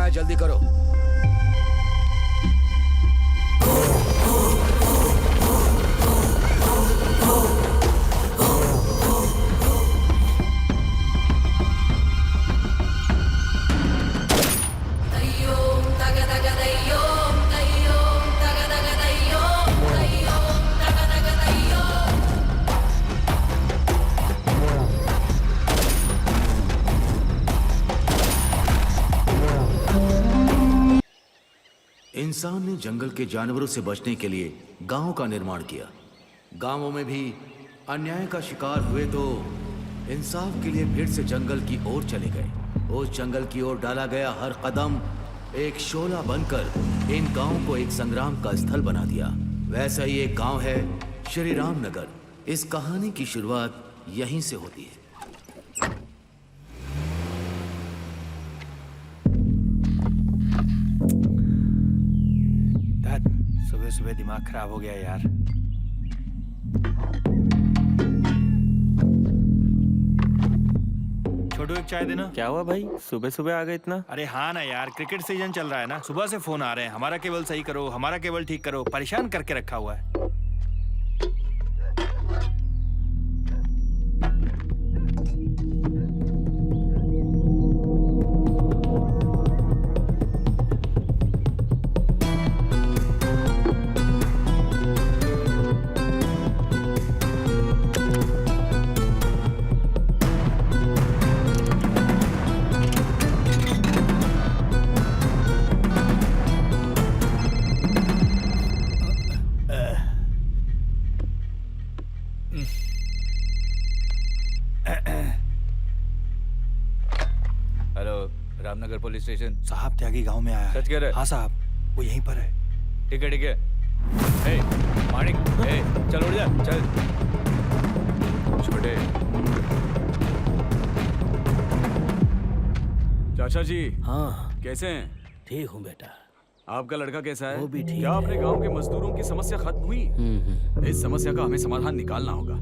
है, जल्दी करो। इंसान ने जंगल के जानवरों से बचने के लिए गांवों का निर्माण किया। गांवों में भी अन्याय का शिकार हुए तो इंसाफ के लिए फिर से जंगल की ओर चले गए। उस जंगल की ओर डाला गया हर कदम एक शोला बनकर इन गांवों को एक संग्राम का स्थल बना दिया। वैसा ही एक गांव है श्री राम नगर। इस कहानी की शुरुआत यहीं से होती है। सुबह सुबह दिमाग खराब हो गया यार। छोटू एक चाय देना। क्या हुआ भाई, सुबह सुबह आ गए इतना? अरे हाँ ना यार, क्रिकेट सीजन चल रहा है ना, सुबह से फोन आ रहे हैं, हमारा केबल सही करो, हमारा केबल ठीक करो, परेशान करके रखा हुआ है। Hello, Ramnagar police station. साहब त्यागी गांव में आया है। सच कह रहे? हाँ साहब, वो यहीं पर है। ठीक है ठीक है। ए, मानिक, चल उठ जा, चल। छोटे चाचा जी। हाँ कैसे हैं? ठीक हूँ बेटा। आपका लड़का कैसा है? वो भी ठीक क्या है। अपने गांव के मजदूरों की समस्या खत्म हुई? इस समस्या का हमें समाधान निकालना होगा।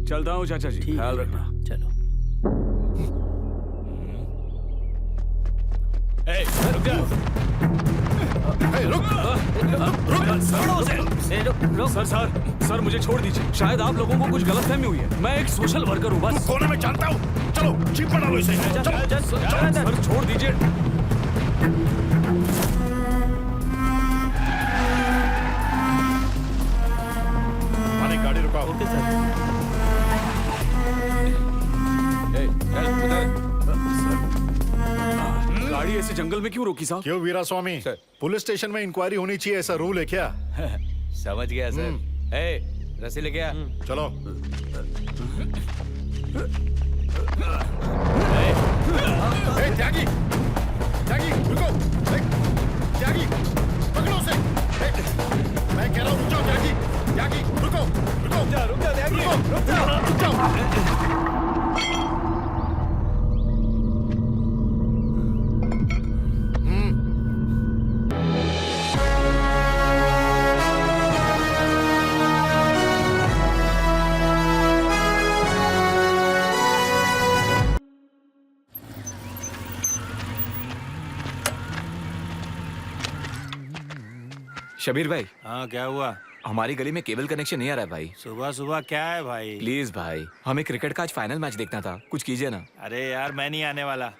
चलता हूँ चाचा जी, ठीक ख्याल है, रखना। चलो। रुक जा। सर मुझे छोड़ दीजिए। शायद आप लोगों को कुछ गलतफहमी हुई है। मैं एक सोशल वर्कर हूँ बस। कोने में जानता हूँ। चलो जीप पर डालो इसे। सर छोड़ दीजिए। गाड़ी रुकाओ। Okay sir. गाड़ी ऐसे जंगल में क्यों रोकी साहब? क्यों वीरा स्वामी? पुलिस स्टेशन में इंक्वायरी होनी चाहिए, ऐसा रूल है क्या? समझ गया सर। रस्सी लेके आ। चलो। त्यागी, त्यागी रुको। त्यागी पकड़ो उसे। मैं कह रहा हूँ रुक जाओ त्यागी। त्यागी रुको, रुको। रुक जा त्यागी, रुक जाओ। शबीर भाई। हाँ क्या हुआ? हमारी गली में केबल कनेक्शन नहीं आ रहा है भाई। सुबह सुबह क्या है भाई? प्लीज भाई, हमें क्रिकेट का आज फाइनल मैच देखना था, कुछ कीजिए ना। अरे यार मैं नहीं आने वाला।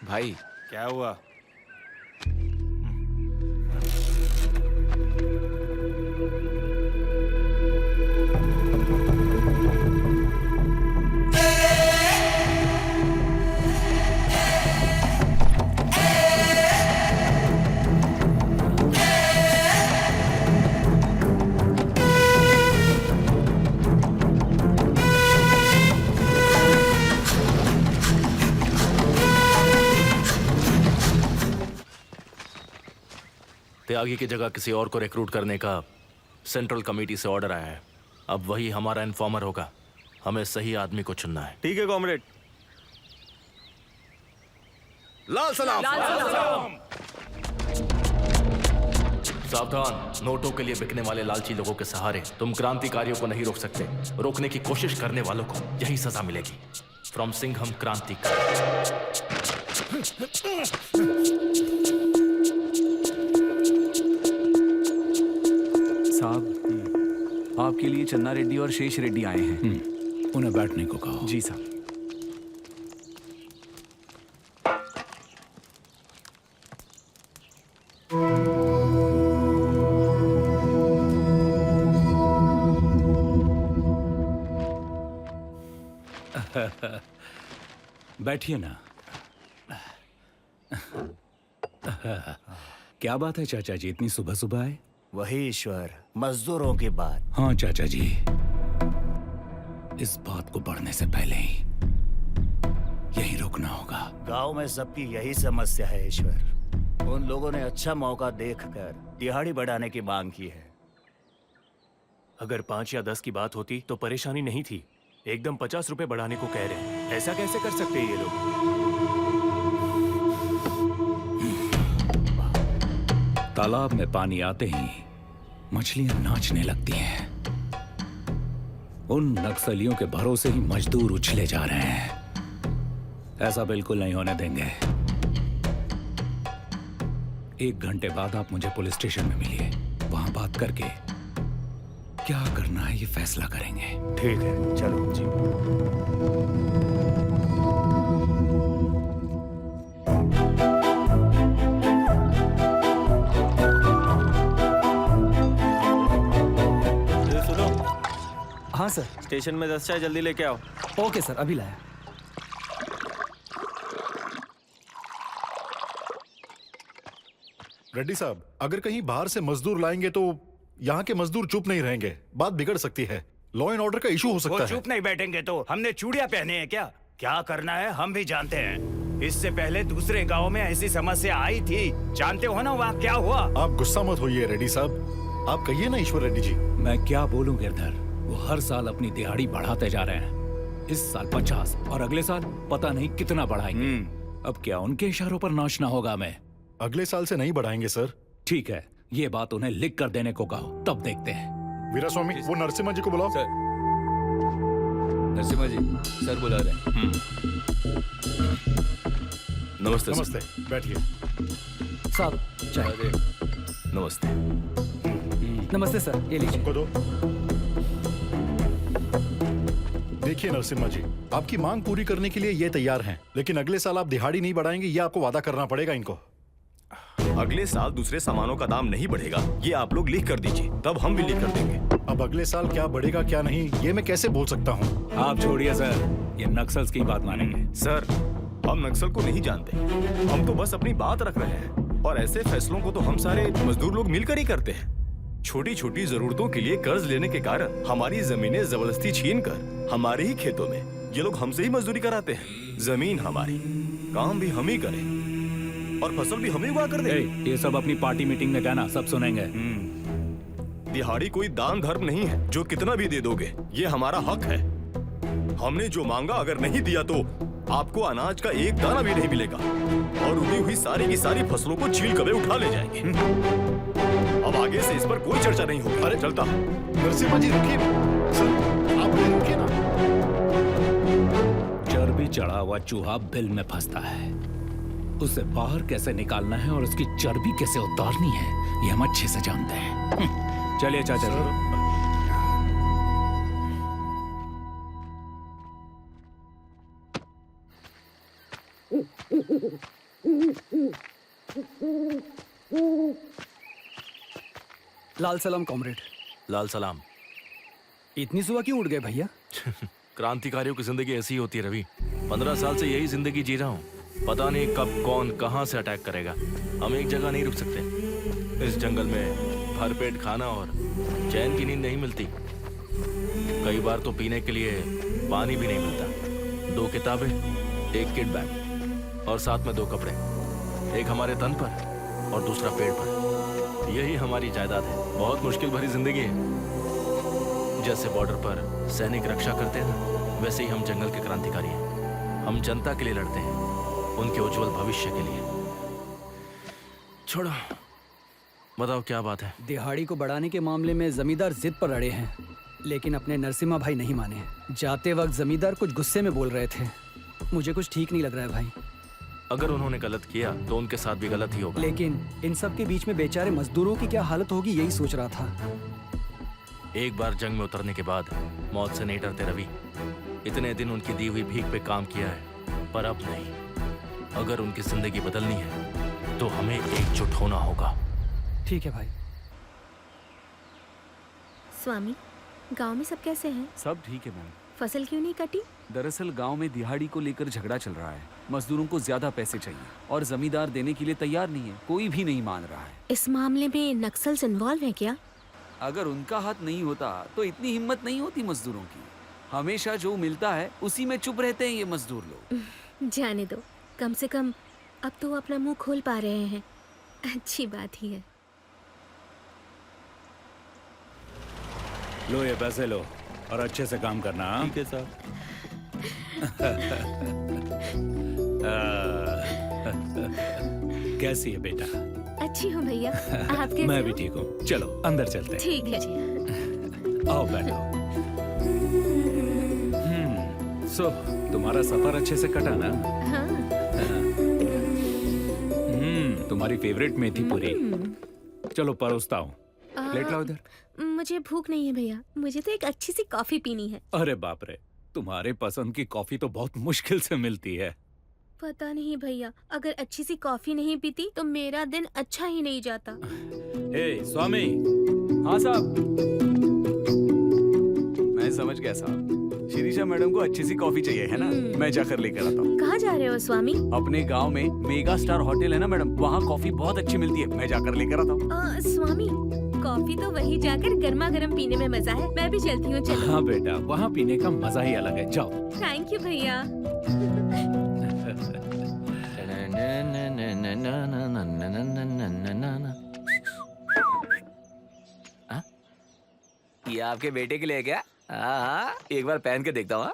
भाई क्या हुआ? त्यागी की जगह किसी और को रिक्रूट करने का सेंट्रल कमेटी से ऑर्डर आया है। अब वही हमारा इन्फॉर्मर होगा। हमें सही आदमी को चुनना है। ठीक है कॉमरेड। लाल सलाम। सावधान, नोटों के लिए बिकने वाले लालची लोगों के सहारे तुम क्रांतिकारियों को नहीं रोक सकते। रोकने की कोशिश करने वालों को यही सजा मिलेगी। फ्रॉम सिंघम क्रांतिकारी। साहब, आपके लिए चन्ना रेड्डी और शेष रेड्डी आए हैं। उन्हें बैठने को कहो। जी साहब। बैठिए ना। क्या बात है चाचा जी, इतनी सुबह सुबह आए? वही ईश्वर, मजदूरों की बात। हाँ चाचा जी, इस बात को बढ़ने से पहले ही यहीं रुकना होगा। गांव में सबकी यही समस्या है ईश्वर। उन लोगों ने अच्छा मौका देखकर दिहाड़ी बढ़ाने की मांग की है। अगर 5 या 10 की बात होती तो परेशानी नहीं थी। एकदम 50 रुपए बढ़ाने को कह रहे हैं। ऐसा कैसे कर सकते हैं ये लोग? तालाब में पानी आते ही मछलियां नाचने लगती हैं। उन नक्सलियों के भरोसे ही मजदूर उछले जा रहे हैं। ऐसा बिल्कुल नहीं होने देंगे। 1 घंटे बाद आप मुझे पुलिस स्टेशन में मिलिए। वहां बात करके क्या करना है ये फैसला करेंगे। ठीक है, चलो जी। सुनो, हाँ सर। स्टेशन में 10 चाय जल्दी लेके आओ। ओके सर, अभी लाया। रेड्डी साहब, अगर कहीं बाहर से मजदूर लाएंगे तो यहाँ के मजदूर चुप नहीं रहेंगे। बात बिगड़ सकती है। लॉ एंड ऑर्डर का इशू हो सकता वो है। चुप नहीं बैठेंगे तो हमने चूड़ियां पहने हैं क्या? क्या करना है हम भी जानते हैं। इससे पहले दूसरे गांव में ऐसी समस्या आई थी, जानते हो ना वहाँ क्या हुआ? आप गुस्सा मत होइए रेड्डी साहब। आप कहिए ना ईश्वर रेड्डी जी। मैं क्या बोलूं गिरधर, वो हर साल अपनी दिहाड़ी बढ़ाते जा रहे हैं। इस साल 50 और अगले साल पता नहीं कितना बढ़ाएंगे। अब क्या उनके इशारों पर नाचना होगा? मैं अगले साल से नहीं बढ़ाएंगे सर। ठीक है, ये बात उन्हें लिख कर देने को कहो, तब देखते हैं। वीरा स्वामी, वो नरसिम्हा जी को बुलाओ। सर, नरसिम्हा जी सर बुला रहे हैं। नमस्ते सर। नमस्ते, बैठिए। साहब चाय। नमस्ते। नमस्ते सर, ये लीजिए। को दो। देखिए नरसिम्हा जी, आपकी मांग पूरी करने के लिए ये तैयार हैं, लेकिन अगले साल आप दिहाड़ी नहीं बढ़ाएंगे, ये आपको वादा करना पड़ेगा इनको। अगले साल दूसरे सामानों का दाम नहीं बढ़ेगा, ये आप लोग लिख कर दीजिए, तब हम भी लिख कर देंगे। अब अगले साल क्या बढ़ेगा क्या नहीं, ये मैं कैसे बोल सकता हूँ? आप छोड़िए सर, ये नक्सल्स की बात मानेंगे। सर, हम नक्सल को नहीं जानते, हम तो बस अपनी बात रख रहे हैं। और ऐसे फैसलों को तो हम सारे मजदूर लोग मिलकर ही करते हैं। छोटी छोटी जरूरतों के लिए कर्ज लेने के कारण हमारी जमीनें जबरदस्ती छीन कर हमारे ही खेतों में ये लोग हमसे ही मजदूरी कराते हैं। जमीन हमारी, काम भी हम ही करें और फसल भी हम ही उगा कर दें। ये सब अपनी पार्टी मीटिंग में कहना, सब सुनेंगे। दिहाड़ी कोई दान धर्म नहीं है जो कितना भी दे दोगे, ये हमारा हक है। हमने जो मांगा अगर नहीं दिया तो आपको अनाज का एक दाना भी नहीं मिलेगा और उगी हुई सारी की सारी फसलों को छील कबे उठा ले जाएंगे। अब आगे से इस पर कोई चर्चा नहीं होगी। अरे चलता नरसिम्हा जी रुकिए। सर आप भी रुकिए ना। चर्बी चढ़ा हुआ चूहा बिल में फंसता है, उसे बाहर कैसे निकालना है और उसकी चर्बी कैसे उतारनी है ये हम अच्छे से जानते हैं। चलिए चाचा जी। लाल सलाम कॉमरेड। लाल सलाम। इतनी सुबह क्यों उठ गए भैया? क्रांतिकारियों की जिंदगी ऐसी ही होती है रवि। 15 साल से यही जिंदगी जी रहा हूँ। पता नहीं कब कौन कहाँ से अटैक करेगा। हम एक जगह नहीं रुक सकते। इस जंगल में भरपेट खाना और चैन की नींद नहीं मिलती। कई बार तो पीने के लिए पानी भी नहीं मिलता। 2 किताबें, 1 किट बैग और साथ में 2 कपड़े, एक हमारे तन पर और दूसरा पेट पर। यही हमारी जायदाद है। बहुत मुश्किल भरी जिंदगी है। जैसे बॉर्डर पर सैनिक रक्षा करते हैं, वैसे ही हम जंगल के क्रांतिकारी हैं। हम जनता के लिए लड़ते हैं, उनके उज्जवल भविष्य के लिए। छोड़ो, बताओ क्या बात है? दिहाड़ी को बढ़ाने के मामले में जमींदार जिद पर अड़े हैं, लेकिन अपने नरसिम्हा भाई नहीं माने। जाते वक्त जमींदार कुछ गुस्से में बोल रहे थे। मुझे कुछ ठीक नहीं लग रहा है भाई। अगर उन्होंने गलत किया तो उनके साथ भी गलत ही होगा। लेकिन इन सब के बीच में बेचारे मजदूरों की क्या हालत होगी यही सोच रहा था। एक बार जंग में उतरने के बाद मौत से नहीं डरते रवि। इतने दिन उनकी दी हुई भीख पे काम किया है, पर अब नहीं। अगर उनकी जिंदगी बदलनी है तो हमें एकजुट होना होगा। ठीक है भाई। स्वामी, गांव में सब कैसे हैं? सब ठीक है मैम। फसल क्यों नहीं कटी? दरअसल गांव में दिहाड़ी को लेकर झगड़ा चल रहा है। मजदूरों को ज्यादा पैसे चाहिए और जमींदार देने के लिए तैयार नहीं है। कोई भी नहीं मान रहा है। इस मामले में नक्सल्स इन्वॉल्व हैं क्या? अगर उनका हाथ नहीं होता तो इतनी हिम्मत नहीं होती मजदूरों की। हमेशा जो मिलता है उसी में चुप रहते हैं ये मजदूर लोग। जाने दो, कम से कम अब तो वो अपना मुंह खोल पा रहे हैं। अच्छी बात ही है। लो ये पैसे लो और अच्छे से काम करना। ठीक है साहब। कैसी है बेटा? अच्छी हूँ भैया, आप कैसे मैं हो? भी ठीक हूँ। चलो अंदर चलते हैं। ठीक है जी। आओ बैठो। सो तुम्हारा सफर अच्छे से कटा ना? हाँ। तुम्हारी फेवरेट मेथी पूरी। चलो परोसता हूँ। प्लेट लाओ इधर। मुझे भूख नहीं है भैया, मुझे तो एक अच्छी सी कॉफी पीनी है। अरे बाप रे, तुम्हारे पसंद की कॉफी तो बहुत मुश्किल से मिलती है। पता नहीं भैया, अगर अच्छी सी कॉफी नहीं पीती तो मेरा दिन अच्छा ही नहीं जाता। ए स्वामी। हाँ साहब, मैं समझ गया साहब। शिरीषा मैडम को अच्छी सी कॉफी चाहिए है ना? मैं जाकर लेकर आता हूँ। कहाँ जा रहे हो स्वामी? अपने गांव में मेगा स्टार होटल है ना मैडम, वहाँ कॉफी बहुत अच्छी मिलती है। मैं जाकर लेकर आता हूँ। स्वामी, कॉफी तो वहीं जाकर गर्मा गर्म पीने में मजा है। मैं भी चलती हूँ। चलो। हाँ बेटा, वहाँ पीने का मजा ही अलग है। जाओ। थैंक यू भैया। ये आपके बेटे के लिए क्या? हाँ, एक बार पहन के देखता हूँ। के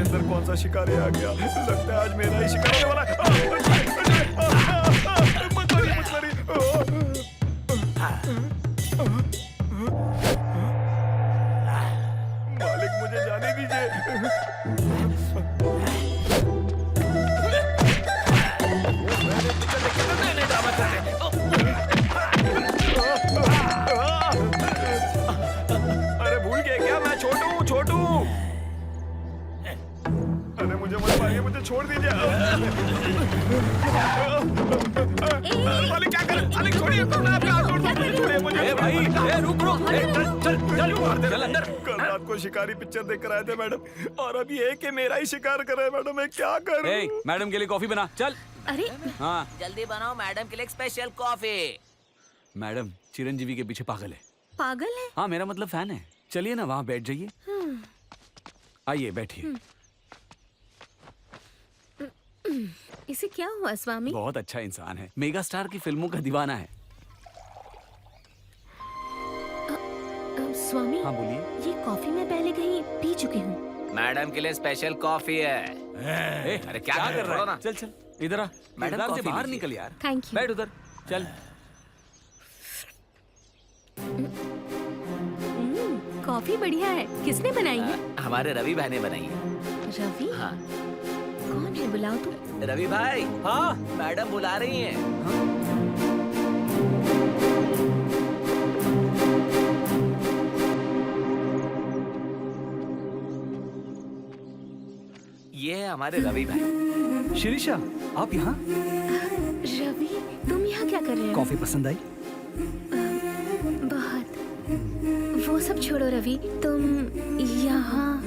अंदर कौन सा शिकारी आ गया? लगता है आज मेरा ही शिकार होने वाला है। मालिक मुझे जाने दीजिए। अरे भूल गए क्या? मैं छोटू छोटू। अरे मुझे मत मारिए, मुझे छोड़ दीजिए। मालिक क्या कर? मालिक छोड़िए, मैं आपका हाथ छोड़ दूं। छोड़िए मुझे। भाई, रुक रुक। चल अंदर। कल रात को शिकारी पिक्चर देख कर आए थे मैडम, और अभी एक के मेरा ही शिकार कर रहे हैं मैडम। मैं क्या करूं? मैडम के लिए कॉफी बना। चल। अरे हाँ जल्दी बनाओ मैडम के लिए स्पेशल कॉफी। मैडम चिरंजीवी के पीछे पागल है। पागल है? हाँ मेरा मतलब फैन है। चलिए ना वहाँ बैठ जाइए। आइए बैठिए। इसे क्या हुआ स्वामी? बहुत अच्छा इंसान है, मेगा स्टार की फिल्मों का दीवाना है। स्वामी, हाँ बोलिए। ये कॉफी मैं पहले कहीं पी चुकी हूँ। मैडम के लिए स्पेशल कॉफी है। अरे क्या कर रहा है? चल चल इधर आ। मैडम, मैडम से कॉफी बाहर लीजिए। निकल यार। Thank you. बैठ उधर। चल। कॉफी बढ़िया है। किसने बनाई है? हमारे रवि भाई ने बनाई है। रवि? हाँ। कौन है? बुलाओ तो। रवि भाई। हाँ मैडम बुला रही हैं। ये है हमारे रवि भाई। शिरीषा, आप यहाँ? रवि, तुम यहाँ क्या कर रहे हो? कॉफी पसंद आई? बहुत। वो सब छोड़ो रवि, तुम यहाँ?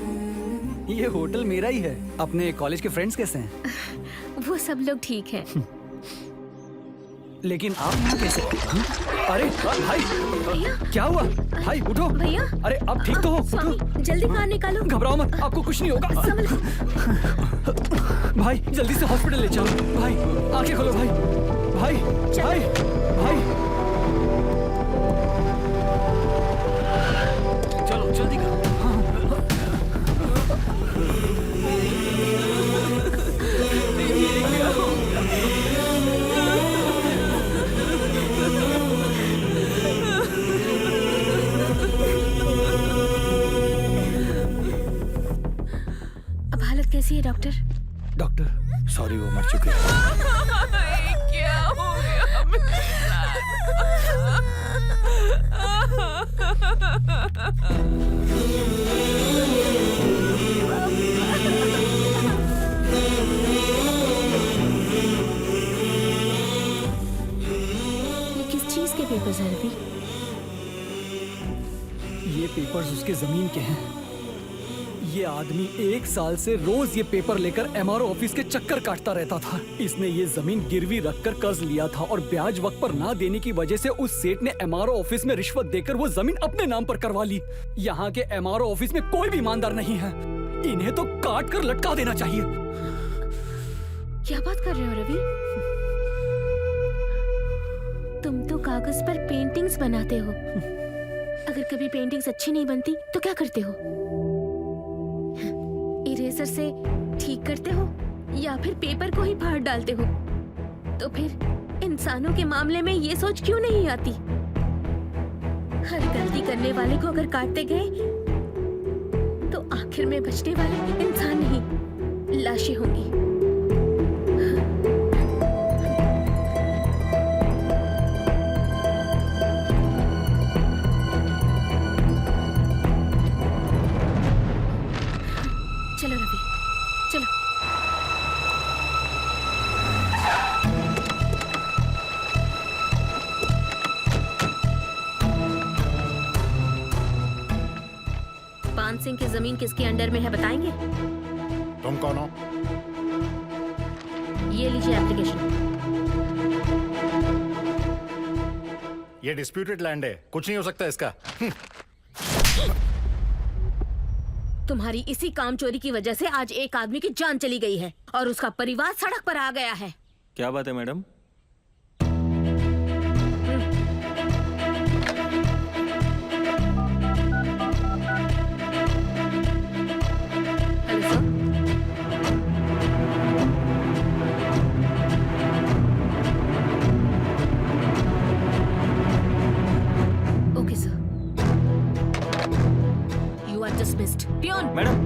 ये होटल मेरा ही है। अपने कॉलेज के फ्रेंड्स कैसे हैं? वो सब लोग ठीक हैं। लेकिन आप यहाँ कैसे? हाँ? अरे भाई, भैया, क्या हुआ? भाई उठो। भैया, अरे आप ठीक तो हो? स्वामी, जल्दी कार निकालो। घबराओ मत, आपको कुछ नहीं होगा। भाई जल्दी से हॉस्पिटल ले चलो। भाई आंखें खोलो। भाई भाई भाई भाई चलो जल्दी करो। डॉक्टर। डॉक्टर सॉरी, वो मर चुके हैं। क्या हो गया मेरे ये किस चीज के पेपर्स हैं रवि? ये पेपर्स उसके जमीन के हैं। ये आदमी 1 साल से रोज ये पेपर लेकर एमआरओ ऑफिस के चक्कर काटता रहता था। इसने ये जमीन गिरवी रखकर कर्ज लिया था और ब्याज वक्त पर ना देने की वजह से उस सेठ ने एमआरओ ऑफिस में रिश्वत देकर वो जमीन अपने नाम पर करवा ली। यहाँ के एमआरओ ऑफिस में कोई भी ईमानदार नहीं है। इन्हें तो काट कर लटका देना चाहिए। क्या बात कर रहे हो रवि? तुम तो कागज पर पेंटिंग्स बनाते हो। अगर कभी पेंटिंग्स अच्छी नहीं बनती तो क्या करते हो? इरेजर से ठीक करते हो या फिर पेपर को ही फाड़ डालते हो? तो फिर इंसानों के मामले में ये सोच क्यों नहीं आती? हर गलती करने वाले को अगर काटते गए तो आखिर में बचने वाले इंसान नहीं, लाशें होंगी। चलो रवि, चलो। पान सिंह की जमीन किसके अंडर में है बताएंगे? तुम कौन हो? ये लीजिए एप्लीकेशन। ये डिस्प्यूटेड लैंड है, कुछ नहीं हो सकता इसका। तुम्हारी इसी काम चोरी की वजह से आज एक आदमी की जान चली गई है और उसका परिवार सड़क पर आ गया है। क्या बात है madam? Hello sir. Okay sir. You are dismissed. Peon, madam,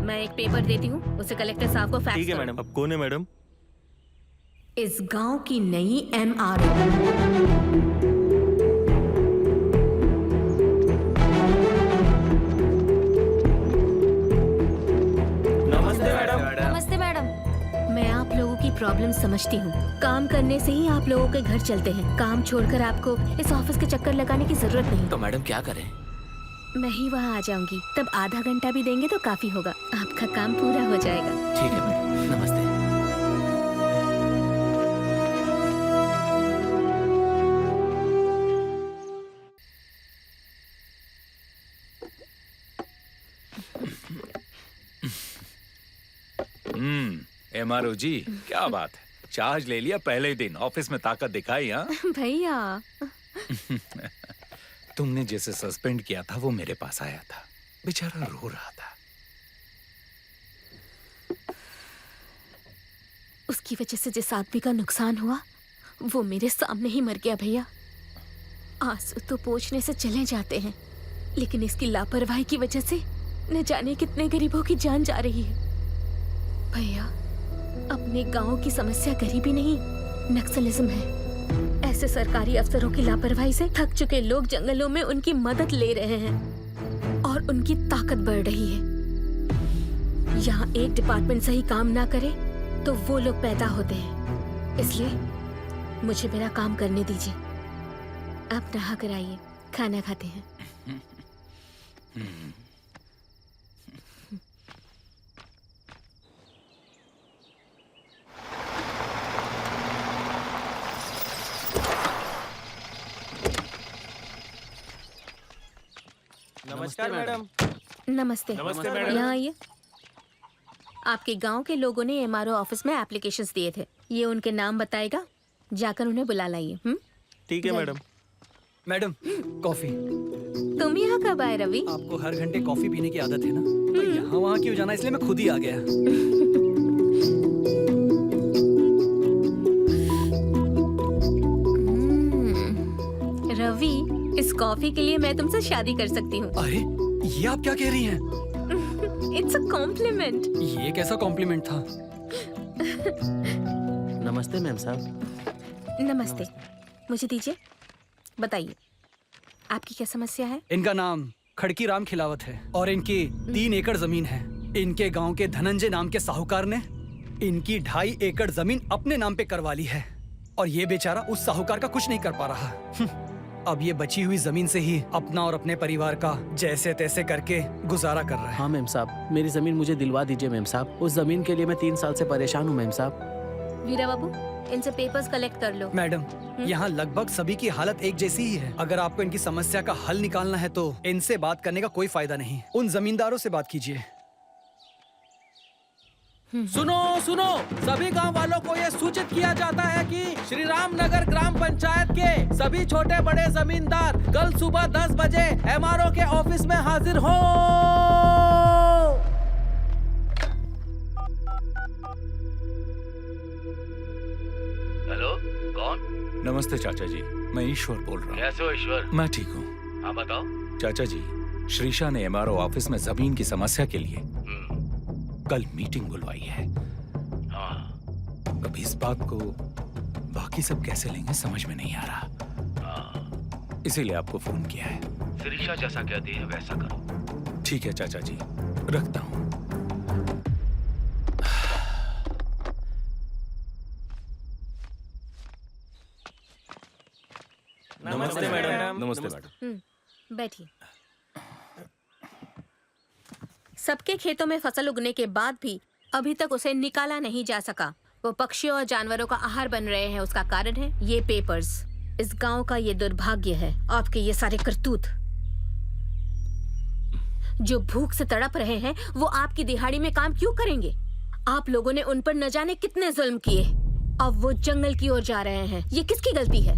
मैं एक पेपर देती हूँ, उसे कलेक्टर साहब को फैक्स ठीक है करो। मैडम। अब कौन है मैडम? इस गांव की नई एमआरओ। नमस्ते मैडम। नमस्ते मैडम। मैं आप लोगों की प्रॉब्लम समझती हूँ। काम करने से ही आप लोगों के घर चलते हैं। काम छोड़कर आपको इस ऑफिस के चक्कर लगाने की जरूरत नहीं। तो मैडम क्या करें? मैं ही वहाँ आ जाऊंगी, तब आधा घंटा भी देंगे तो काफी होगा। आपका काम पूरा हो जाएगा। ठीक है मैडम, नमस्ते। एमआरओ जी, क्या बात है, चार्ज ले लिया पहले ही दिन, ऑफिस में ताकत दिखाई। हाँ भैया, तुमने जैसे सस्पेंड किया था वो मेरे पास आया था, बेचारा रो रहा था। उसकी वजह से जिस आदमी का नुकसान हुआ वो मेरे सामने ही मर गया भैया। आंसू तो पोंछने से चले जाते हैं, लेकिन इसकी लापरवाही की वजह से न जाने कितने गरीबों की जान जा रही है। भैया, अपने गांव की समस्या गरीबी नहीं, नक्सलिज्म है। ऐसे सरकारी अफसरों की लापरवाही से थक चुके लोग जंगलों में उनकी मदद ले रहे हैं और उनकी ताकत बढ़ रही है। यहाँ एक डिपार्टमेंट सही काम ना करे तो वो लोग पैदा होते हैं। इसलिए मुझे मेरा काम करने दीजिए। आप नहा कर आइए, खाना खाते हैं। नमस्कार मैडम। नमस्ते। नमस्ते मैडम। यहाँ आइए। आपके गांव के लोगों ने एमआरओ ऑफिस में एप्लीकेशंस दिए थे। ये उनके नाम बताएगा, जाकर उन्हें बुला लाइए। ठीक है मैडम। Madam, coffee. तुम यहाँ कब आए रवि? आपको हर घंटे कॉफी पीने की आदत है ना, तो यहाँ वहाँ क्यों जाना, इसलिए मैं खुद ही आ गया। रवि, इस कॉफी के लिए मैं तुमसे शादी कर सकती हूँ। अरे, ये आप क्या कह रही हैं? It's a compliment. ये कैसा कॉम्प्लीमेंट था? नमस्ते मैम साहब। नमस्ते। मुझे दीजिए, बताइए आपकी क्या समस्या है? इनका नाम खड़की राम खिलावत है और इनकी 3 एकड़ जमीन है। इनके गांव के धनंजय नाम के साहूकार ने इनकी 2.5 एकड़ जमीन अपने नाम पे करवा ली है और ये बेचारा उस साहूकार का कुछ नहीं कर पा रहा। अब ये बची हुई जमीन से ही अपना और अपने परिवार का जैसे तैसे करके गुजारा कर रहा है। हाँ मैम साहब, मेरी जमीन मुझे दिलवा दीजिए मैम साहब। उस जमीन के लिए मैं 3 साल से परेशान हूँ मैम साहब। वीरा बाबू, इनसे पेपर्स कलेक्ट कर लो। मैडम, यहाँ लगभग सभी की हालत एक जैसी ही है। अगर आपको इनकी समस्या का हल निकालना है तो इनसे बात करने का कोई फायदा नहीं। उन जमींदारों से बात कीजिए। सुनो सुनो, सभी गांव वालों को ये सूचित किया जाता है कि श्री राम नगर ग्राम पंचायत के सभी छोटे बड़े जमींदार कल सुबह 10 बजे एमआरओ के ऑफिस में हाजिर हो। हेलो, कौन? नमस्ते चाचा जी, मैं ईश्वर बोल रहा हूँ। कैसे हो ईश्वर? मैं ठीक हूँ। हाँ बताओ। चाचा जी, श्रीशा ने एमआरओ ऑफिस में जमीन की समस्या के लिए कल मीटिंग बुलवाई है। अब इस बात को बाकी सब कैसे लेंगे समझ में नहीं आ रहा, इसीलिए आपको फोन किया है। शिरीषा जैसा कहती है वैसा करो। ठीक है चाचा जी, रखता हूँ। नमस्ते मैडम। नमस्ते मैडम। बैठिए। सबके खेतों में फसल उगने के बाद भी अभी तक उसे निकाला नहीं जा सका। वो पक्षियों और जानवरों का आहार बन रहे हैं। उसका कारण है ये पेपर्स। इस गांव का ये दुर्भाग्य है, आपके ये सारे करतूत। जो भूख से तड़प रहे हैं वो आपकी दिहाड़ी में काम क्यों करेंगे? आप लोगों ने उन पर न जाने कितने जुल्म किए। अब वो जंगल की ओर जा रहे हैं। ये किसकी गलती है?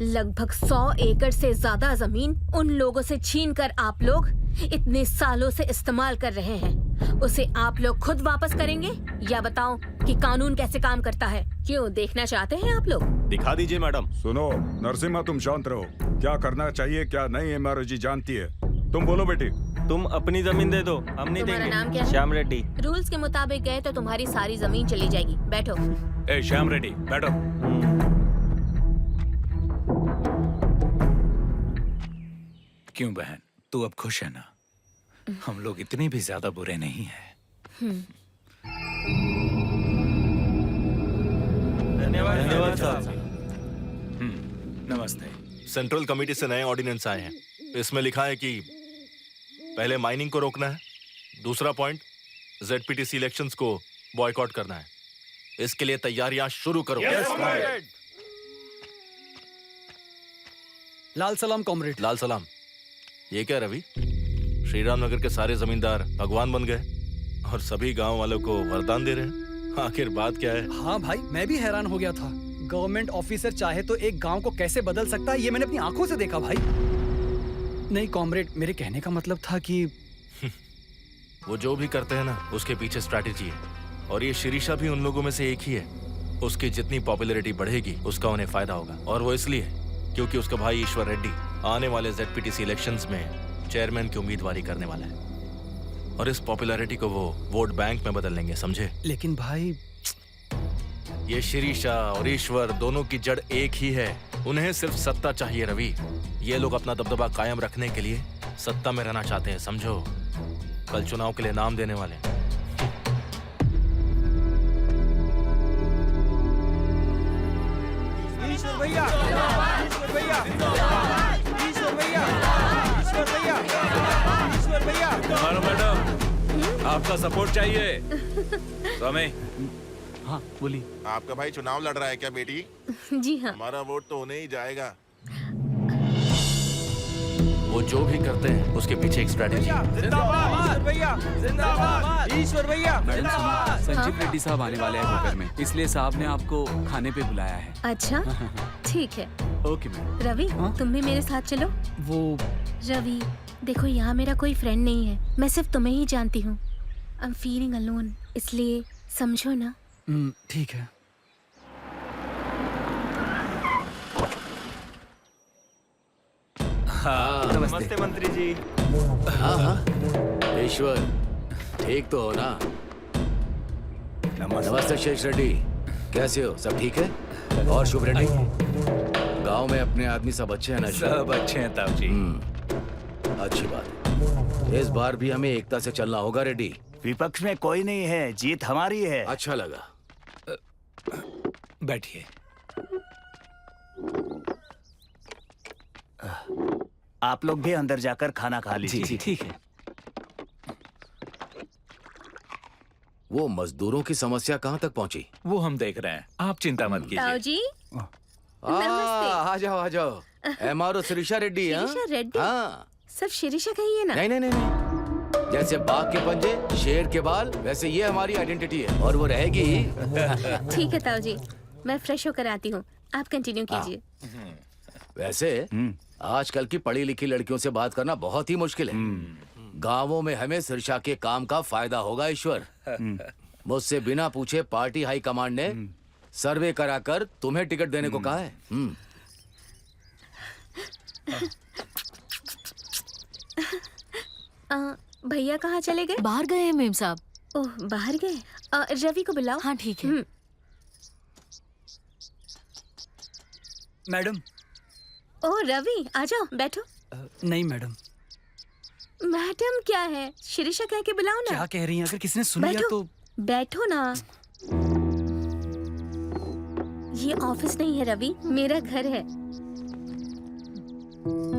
लगभग 100 एकड़ से ज्यादा जमीन उन लोगों से छीनकर आप लोग इतने सालों से इस्तेमाल कर रहे हैं। उसे आप लोग खुद वापस करेंगे या बताओ कि कानून कैसे काम करता है? क्यों, देखना चाहते हैं आप लोग? दिखा दीजिए मैडम। सुनो नरसिम्हा, तुम शांत रहो। क्या करना चाहिए क्या नहीं एमआरओ जी जानती है। तुम बोलो बेटी। तुम अपनी जमीन दे दो, हम नहीं तुम्हारा देंगे। नाम क्या है? श्याम रेड्डी। रूल्स के मुताबिक गए तो तुम्हारी सारी जमीन चली जाएगी। बैठो। ए श्याम रेड्डी, बैठो। क्यों बहन, तू अब खुश है ना? हम लोग इतने भी ज्यादा बुरे नहीं हैं। धन्यवाद साहब। नमस्ते। सेंट्रल कमेटी से नए ऑर्डिनेंस आए हैं। इसमें लिखा है कि पहले माइनिंग को रोकना है, दूसरा पॉइंट जेडपीटीसी इलेक्शंस को बॉयकॉट करना है। इसके लिए तैयारियां शुरू करो। लाल सलाम कॉमरेड। लाल सलाम। ये क्या रवि, श्रीराम नगर के सारे जमींदार भगवान बन गए और सभी गांव वालों को वरदान दे रहे हैं। आखिर बात क्या है? हाँ भाई, मैं भी हैरान हो गया था। गवर्नमेंट ऑफिसर चाहे तो एक गांव को कैसे बदल सकता है, ये मैंने अपनी आंखों से देखा भाई। नहीं कॉमरेड, मेरे कहने का मतलब था कि वो जो भी करते हैं ना, उसके पीछे स्ट्रैटेजी है और ये शिरीषा भी उन लोगों में से एक ही है। उसकी जितनी पॉपुलैरिटी बढ़ेगी उसका उन्हें फायदा होगा, और वो इसलिए क्योंकि उसका भाई ईश्वर रेड्डी आने वाले जेडपीटीसी इलेक्शंस में चेयरमैन की उम्मीदवारी करने वाला है और इस पॉपुलैरिटी को वो वोट बैंक में बदल लेंगे, समझे? लेकिन भाई, ये शिरीषा और ईश्वर दोनों की जड़ एक ही है। उन्हें सिर्फ सत्ता चाहिए रवि। ये लोग अपना दबदबा कायम रखने के लिए सत्ता में रहना चाहते हैं, समझो? कल चुनाव के लिए नाम देने वाले हैं। ईश्वर भैया, ईश्वर भैया, ईश्वर भैया, ईश्वर भैया, ईश्वर भैया। हमारा मैडम, आपका सपोर्ट चाहिए। स्वामी। हाँ बोली। आपका भाई चुनाव लड़ रहा है क्या बेटी? जी हाँ। हमारा वोट तो उन्हें ही जाएगा। वो जो भी करते हैं उसके पीछे एक स्ट्रैटेजी है। जिंदाबाद भैया, जिंदाबाद ईश्वर भैया। मैडम सुनो, संजीव रेड्डी साहब आने वाले हैं दोपहर में, इसलिए साहब ने आपको खाने पे बुलाया है। अच्छा ठीक है। Okay madam. रवि, तुम भी मेरे साथ चलो। वो रवि देखो, यहाँ मेरा कोई फ्रेंड नहीं है, मैं सिर्फ तुम्हें ही जानती हूँ। आई एम फीलिंग अलोन, इसलिए समझो ना। ठीक है। नमस्ते मंत्री जी। हाँ हाँ, ईश्वर, ठीक तो हो ना? नमस्ते शेष रेड्डी, कैसे हो? सब ठीक है? और शुभ रेड्डी, गांव में अपने आदमी सब अच्छे हैं ना? सब अच्छे हैं ताऊ जी। अच्छी बात। इस बार भी हमें एकता से चलना होगा रेड्डी। विपक्ष में कोई नहीं है, जीत हमारी है। अच्छा लगा। बैठिए। आप लोग भी अंदर जाकर खाना खा लीजिए। जी ठीक है। वो मजदूरों की समस्या कहाँ तक पहुँची? वो हम देख रहे हैं, आप चिंता मत कीजिए। ताऊ जी, आ जाओ आ जाओ। MRO शिरीषा रेड्डी। शिरीषा रेड्डी? हाँ। सब शिरीषा का ही है ना? नहीं नहीं नहीं नहीं, जैसे बाघ के पंजे, शेर के बाल, वैसे ये हमारी आइडेंटिटी है और वो रहेगी ही। ठीक है ताऊ जी, मैं फ्रेश होकर आती हूँ, आप कंटिन्यू कीजिए। वैसे आजकल की पढ़ी लिखी लड़कियों से बात करना बहुत ही मुश्किल है। गांवों में हमें शिरीषा के काम का फायदा होगा ईश्वर। मुझसे बिना पूछे पार्टी हाई कमांड ने सर्वे कराकर तुम्हें टिकट देने को कहा है। भैया कहाँ चले गए? बाहर गए हैं मेम साहब। ओह, बाहर गए। रवि को बुलाओ। हाँ ठीक है। मैडम। ओह रवि, आ जाओ, बैठो। नहीं मैडम। मैडम क्या है, शिरीषा कह के बुलाओ ना। क्या कह रही हैं? अगर किसी ने सुन लिया तो। बैठो ना। ये ऑफिस नहीं है रवि, मेरा घर है।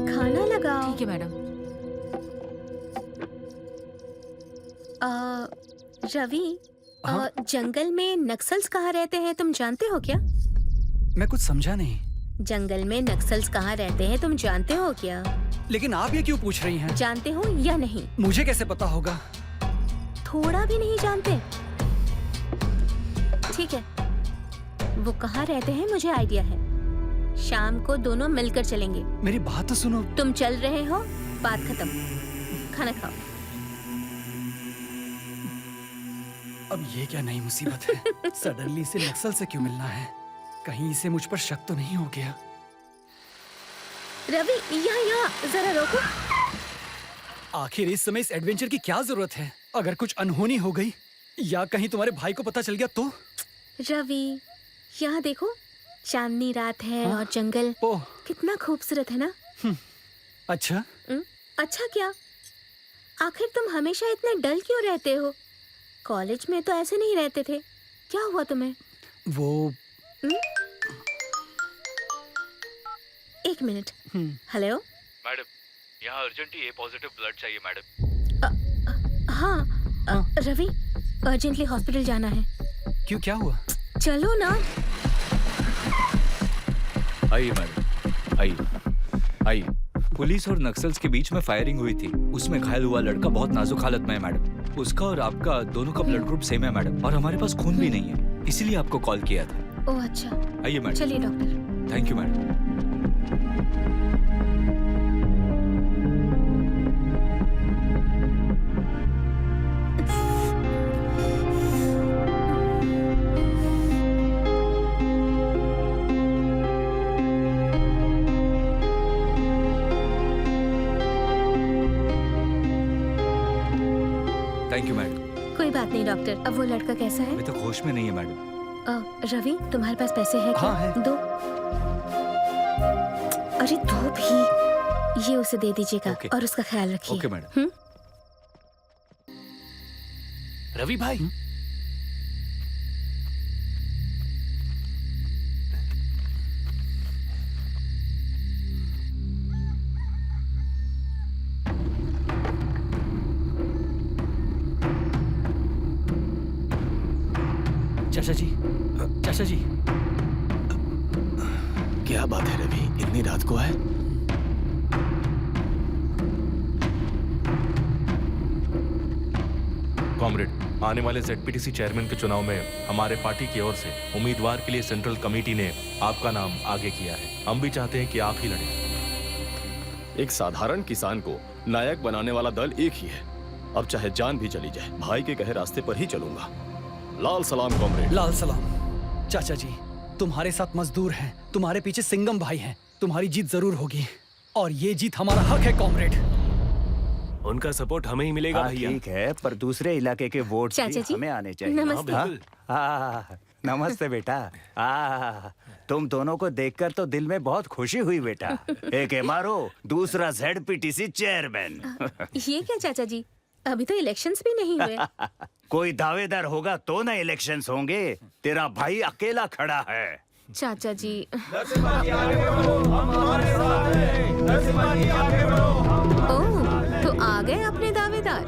खाना लगाओ। ठीक है मैडम। रवि, जंगल में नक्सल्स कहाँ रहते हैं तुम जानते हो क्या? मैं कुछ समझा नहीं। जंगल में नक्सल्स कहाँ रहते हैं तुम जानते हो क्या? लेकिन आप ये क्यों पूछ रही हैं? जानते हो या नहीं? मुझे कैसे पता होगा? थोड़ा भी नहीं जानते? ठीक है, वो कहाँ रहते हैं मुझे आइडिया है। शाम को दोनों मिलकर चलेंगे। मेरी बात तो सुनो। तुम चल रहे हो, बात खत्म, खाना खाओ। अब ये क्या नई मुसीबत है? सडनली से नक्सल से क्यों मिलना है? कहीं इसे मुझ पर शक तो नहीं हो गया? रवि, यहाँ जरा रोको। आखिर इस समय इस एडवेंचर की क्या जरूरत है? अगर कुछ अनहोनी हो गई या कहीं तुम्हारे भाई को पता चल गया तो? रवि, यहाँ देखो, चांदनी रात है और जंगल कितना खूबसूरत है ना? अच्छा। अच्छा क्या? आखिर तुम हमेशा इतने डल क्यों रहते हो? कॉलेज में तो ऐसे नहीं रहते थे, क्या हुआ तुम्हें? वो एक मिनट। हेलो मैडम, यहाँ अर्जेंटली A पॉजिटिव ब्लड चाहिए मैडम। हाँ, रवि, अर्जेंटली हॉस्पिटल जाना है। क्यों, क्या हुआ? चलो ना। आइए मैडम, आइए। पुलिस और नक्सल्स के बीच में फायरिंग हुई थी। उसमें घायल हुआ लड़का बहुत नाजुक हालत में है मैडम। उसका और आपका दोनों का ब्लड ग्रुप सेम है मैडम, और हमारे पास खून भी नहीं है, इसीलिए आपको कॉल किया था। ओह अच्छा। आइए मैडम। चलिए doctor. Thank you madam. Thank you madam. कोई बात नहीं डॉक्टर। अब वो लड़का कैसा है? अभी तक होश में नहीं है मैडम। रवि, तुम्हारे पास पैसे हैं क्या? हाँ है। दो। अरे दो भी। ये उसे दे दीजिएगा और उसका ख्याल रखिए। Okay madam. रवि भाई, चाचा जी, चाचा जी। क्या बात है रवि, इतनी रात को है? कॉमरेड, आने वाले ZPTC चेयरमैन के चुनाव में हमारे पार्टी की ओर से उम्मीदवार के लिए सेंट्रल कमेटी ने आपका नाम आगे किया है। हम भी चाहते हैं कि आप ही लड़ें। एक साधारण किसान को नायक बनाने वाला दल एक ही है। अब चाहे जान भी चली जाए, भाई के कहे रास्ते पर ही चलूंगा। लाल सलाम कॉमरेड। लाल सलाम। चाचा जी, तुम्हारे साथ मजदूर हैं, तुम्हारे पीछे सिंगम भाई हैं। तुम्हारी जीत जरूर होगी और ये जीत हमारा हक है कॉमरेड। उनका सपोर्ट हमें ही मिलेगा भैया। ठीक है, पर दूसरे इलाके के वोट चाचा जी, हमें आने चाहिए। नमस्ते। हाँ, नमस्ते बेटा। तुम दोनों को देखकर तो दिल में बहुत खुशी हुई बेटा। एक एमआरओ, दूसरा ZPTC चेयरमैन। ये क्या चाचा जी, अभी तो इलेक्शंस भी नहीं हुए। कोई दावेदार होगा तो ना इलेक्शंस होंगे। तेरा भाई अकेला खड़ा है। चाचा जी, ओह, तो आ गए अपने दावेदार।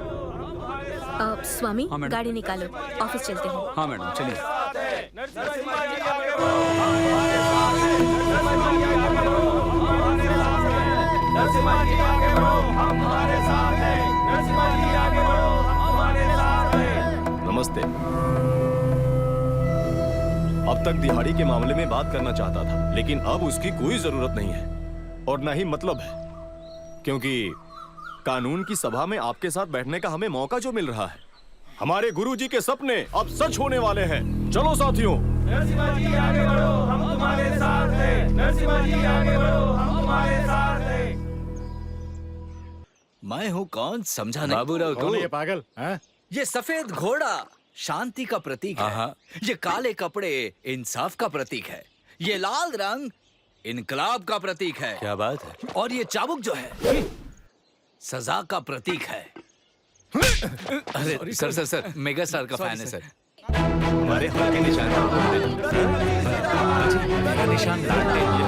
स्वामी, गाड़ी निकालो, ऑफिस चलते हैं। हाँ मैडम, चलिए। नमस्ते। अब तक दिहाड़ी के मामले में बात करना चाहता था, लेकिन अब उसकी कोई जरूरत नहीं है और ना ही मतलब है, क्योंकि कानून की सभा में आपके साथ बैठने का हमें मौका जो मिल रहा है। हमारे गुरुजी के सपने अब सच होने वाले हैं। चलो साथियों, नरसिम्हा जी आगे बढ़ो, हम तुम्हारे साथ हैं। नरसिम्हा जी आगे बढ़ो, हम तुम्हारे साथ हैं। मैं हूँ कौन, समझा नहीं? बाबूराव कौन है ये पागल? हाँ? ये सफेद घोड़ा शांति का प्रतीक है। ये काले कपड़े इंसाफ का प्रतीक है। ये लाल रंग इनकलाब का प्रतीक है। क्या बात है? और ये चाबुक जो है सजा का प्रतीक है। अरे सर मेगा स्टार का फैन है सर। हमारे हल के निशान मेरा निशान लालटेन। ये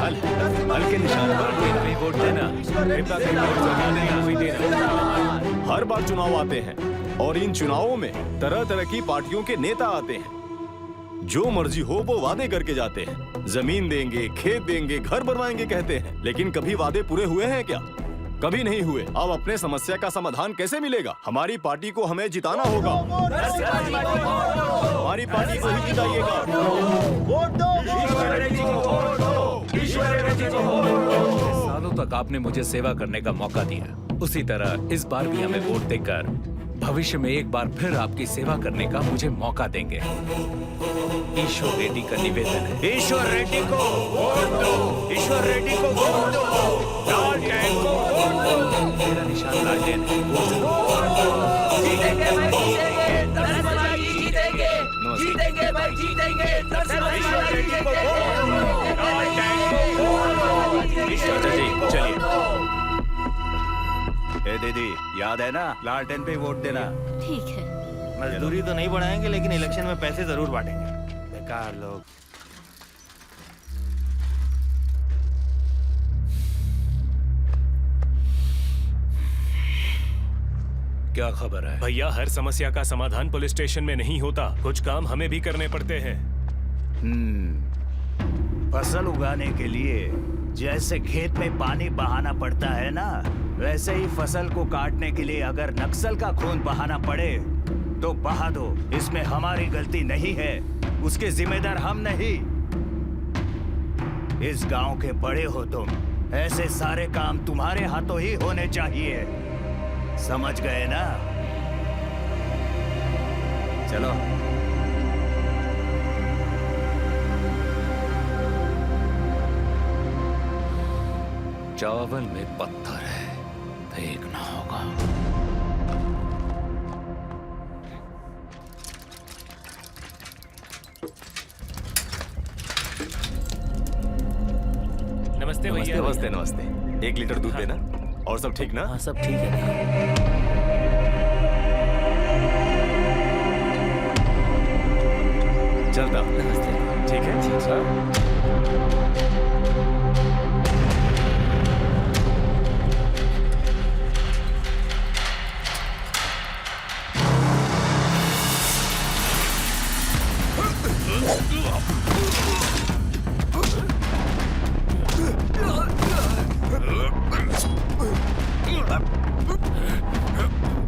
हल के निशान पे वोट देना, कृपया करके वोट जमा देना, कोई देना। हर बार चुनाव आते हैं और इन चुनावों में तरह तरह की पार्टियों के नेता आते हैं। जो मर्जी हो वो वादे करके जाते हैं। जमीन देंगे, खेत देंगे, घर बनवाएंगे कहते हैं, लेकिन कभी वादे पूरे हुए हैं क्या? कभी नहीं हुए। अब अपने समस्या का समाधान कैसे मिलेगा? हमारी पार्टी को हमें जिताना होगा। हमारी पार्टी को ही जिताइएगा। सालों तक आपने मुझे सेवा करने का मौका दिया, उसी तरह इस बार भी हमें वोट देकर भविष्य में एक बार फिर आपकी सेवा करने का मुझे मौका देंगे। ईश्वर रेड्डी का निवेदन है। ईश्वर रेड्डी को वोट दो। ईश्वर रेड्डी को वोट दो। लालटेन को वोट दो। मेरा निशान लालटेन है। जीतेंगे भाई, जीतेंगे। नरसिम्हा जी जीतेंगे। जीतेंगे भाई, जीतेंगे। नरसिम्हा जी जीतेंगे। चाचा जी, चलिए। ए दीदी, याद है ना, लालटेन पे वोट देना। ठीक है। मजदूरी तो नहीं बढ़ाएंगे, लेकिन इलेक्शन में पैसे जरूर बांटेंगे। बेकार लोग। क्या खबर है? भैया, हर समस्या का समाधान पुलिस स्टेशन में नहीं होता। कुछ काम हमें भी करने पड़ते हैं। फसल उगाने के लिए जैसे खेत में पानी बहाना पड़ता है ना, वैसे ही फसल को काटने के लिए अगर नक्सल का खून बहाना पड़े तो बहा दो। इसमें हमारी गलती नहीं है, उसके जिम्मेदार हम नहीं। इस गांव के बड़े हो तुम, ऐसे सारे काम तुम्हारे हाथों ही होने चाहिए। समझ गए ना? चलो। चावल में पत्थर है, फेंकना होगा। नमस्ते भैया। नमस्ते नमस्ते। 1 लीटर दूध देना। और सब ठीक ना? हाँ, सब ठीक है। चलता। नमस्ते। ठीक है।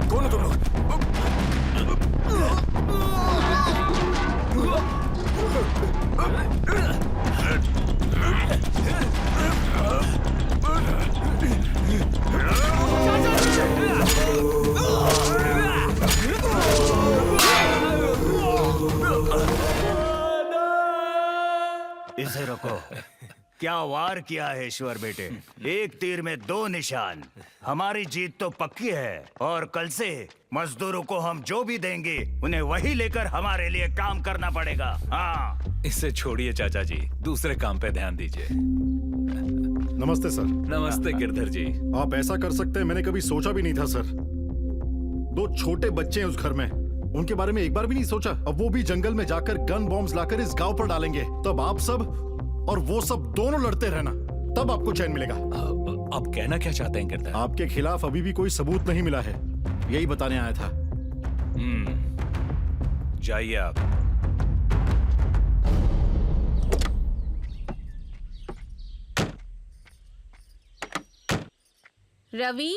कौन हो तुम लोग? इसे रोको। क्या वार किया है ईश्वर बेटे। एक तीर में दो निशान। हमारी जीत तो पक्की है और कल से मजदूरों को हम जो भी देंगे उन्हें वही लेकर हमारे लिए काम करना पड़ेगा। हाँ, इसे छोड़िए चाचा जी, दूसरे काम पे ध्यान दीजिए। नमस्ते सर। नमस्ते गिरधर जी। आप ऐसा कर सकते हैं मैंने कभी सोचा भी नहीं था सर। दो छोटे बच्चे हैं उस घर में, उनके बारे में एक बार भी नहीं सोचा। अब वो भी जंगल में जाकर गन बॉम्ब्स लाकर इस गांव पर डालेंगे, तब आप सब और वो सब दोनों लड़ते रहना, तब आपको चैन मिलेगा। आप कहना क्या चाहते हैं गिरधर? आपके खिलाफ अभी भी कोई सबूत नहीं मिला है, यही बताने आया था। जाइए आप। रवि,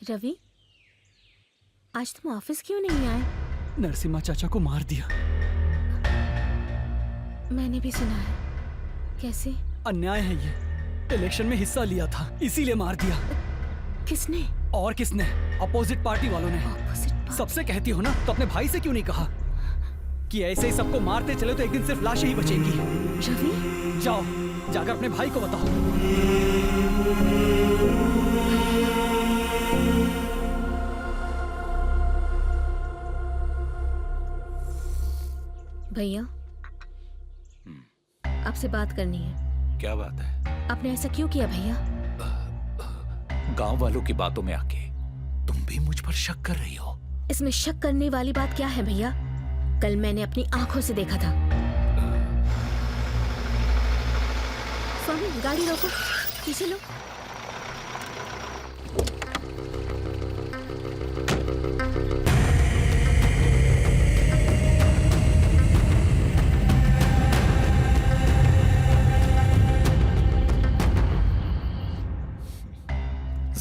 रवि, आज तुम ऑफिस क्यों नहीं आए? नरसिम्हा चाचा को मार दिया। मैंने भी सुना है। कैसे? अन्याय है ये। इलेक्शन में हिस्सा लिया था, इसीलिए मार दिया। किसने? और किसने? अपोजिट पार्टी वालों ने। सबसे कहती हो ना, तो अपने भाई से क्यों नहीं कहा कि ऐसे ही सबको मारते चले तो एक दिन सिर्फ लाशें ही बचेंगी? रवि, जाओ, जाकर अपने भाई को बताओ। भैया, आपसे बात करनी है। क्या बात है? आपने ऐसा क्यों किया भैया? गांव वालों की बातों में आके तुम भी मुझ पर शक कर रही हो? इसमें शक करने वाली बात क्या है भैया? कल मैंने अपनी आंखों से देखा था। स्वामी, गाड़ी रोको, पीछे लो।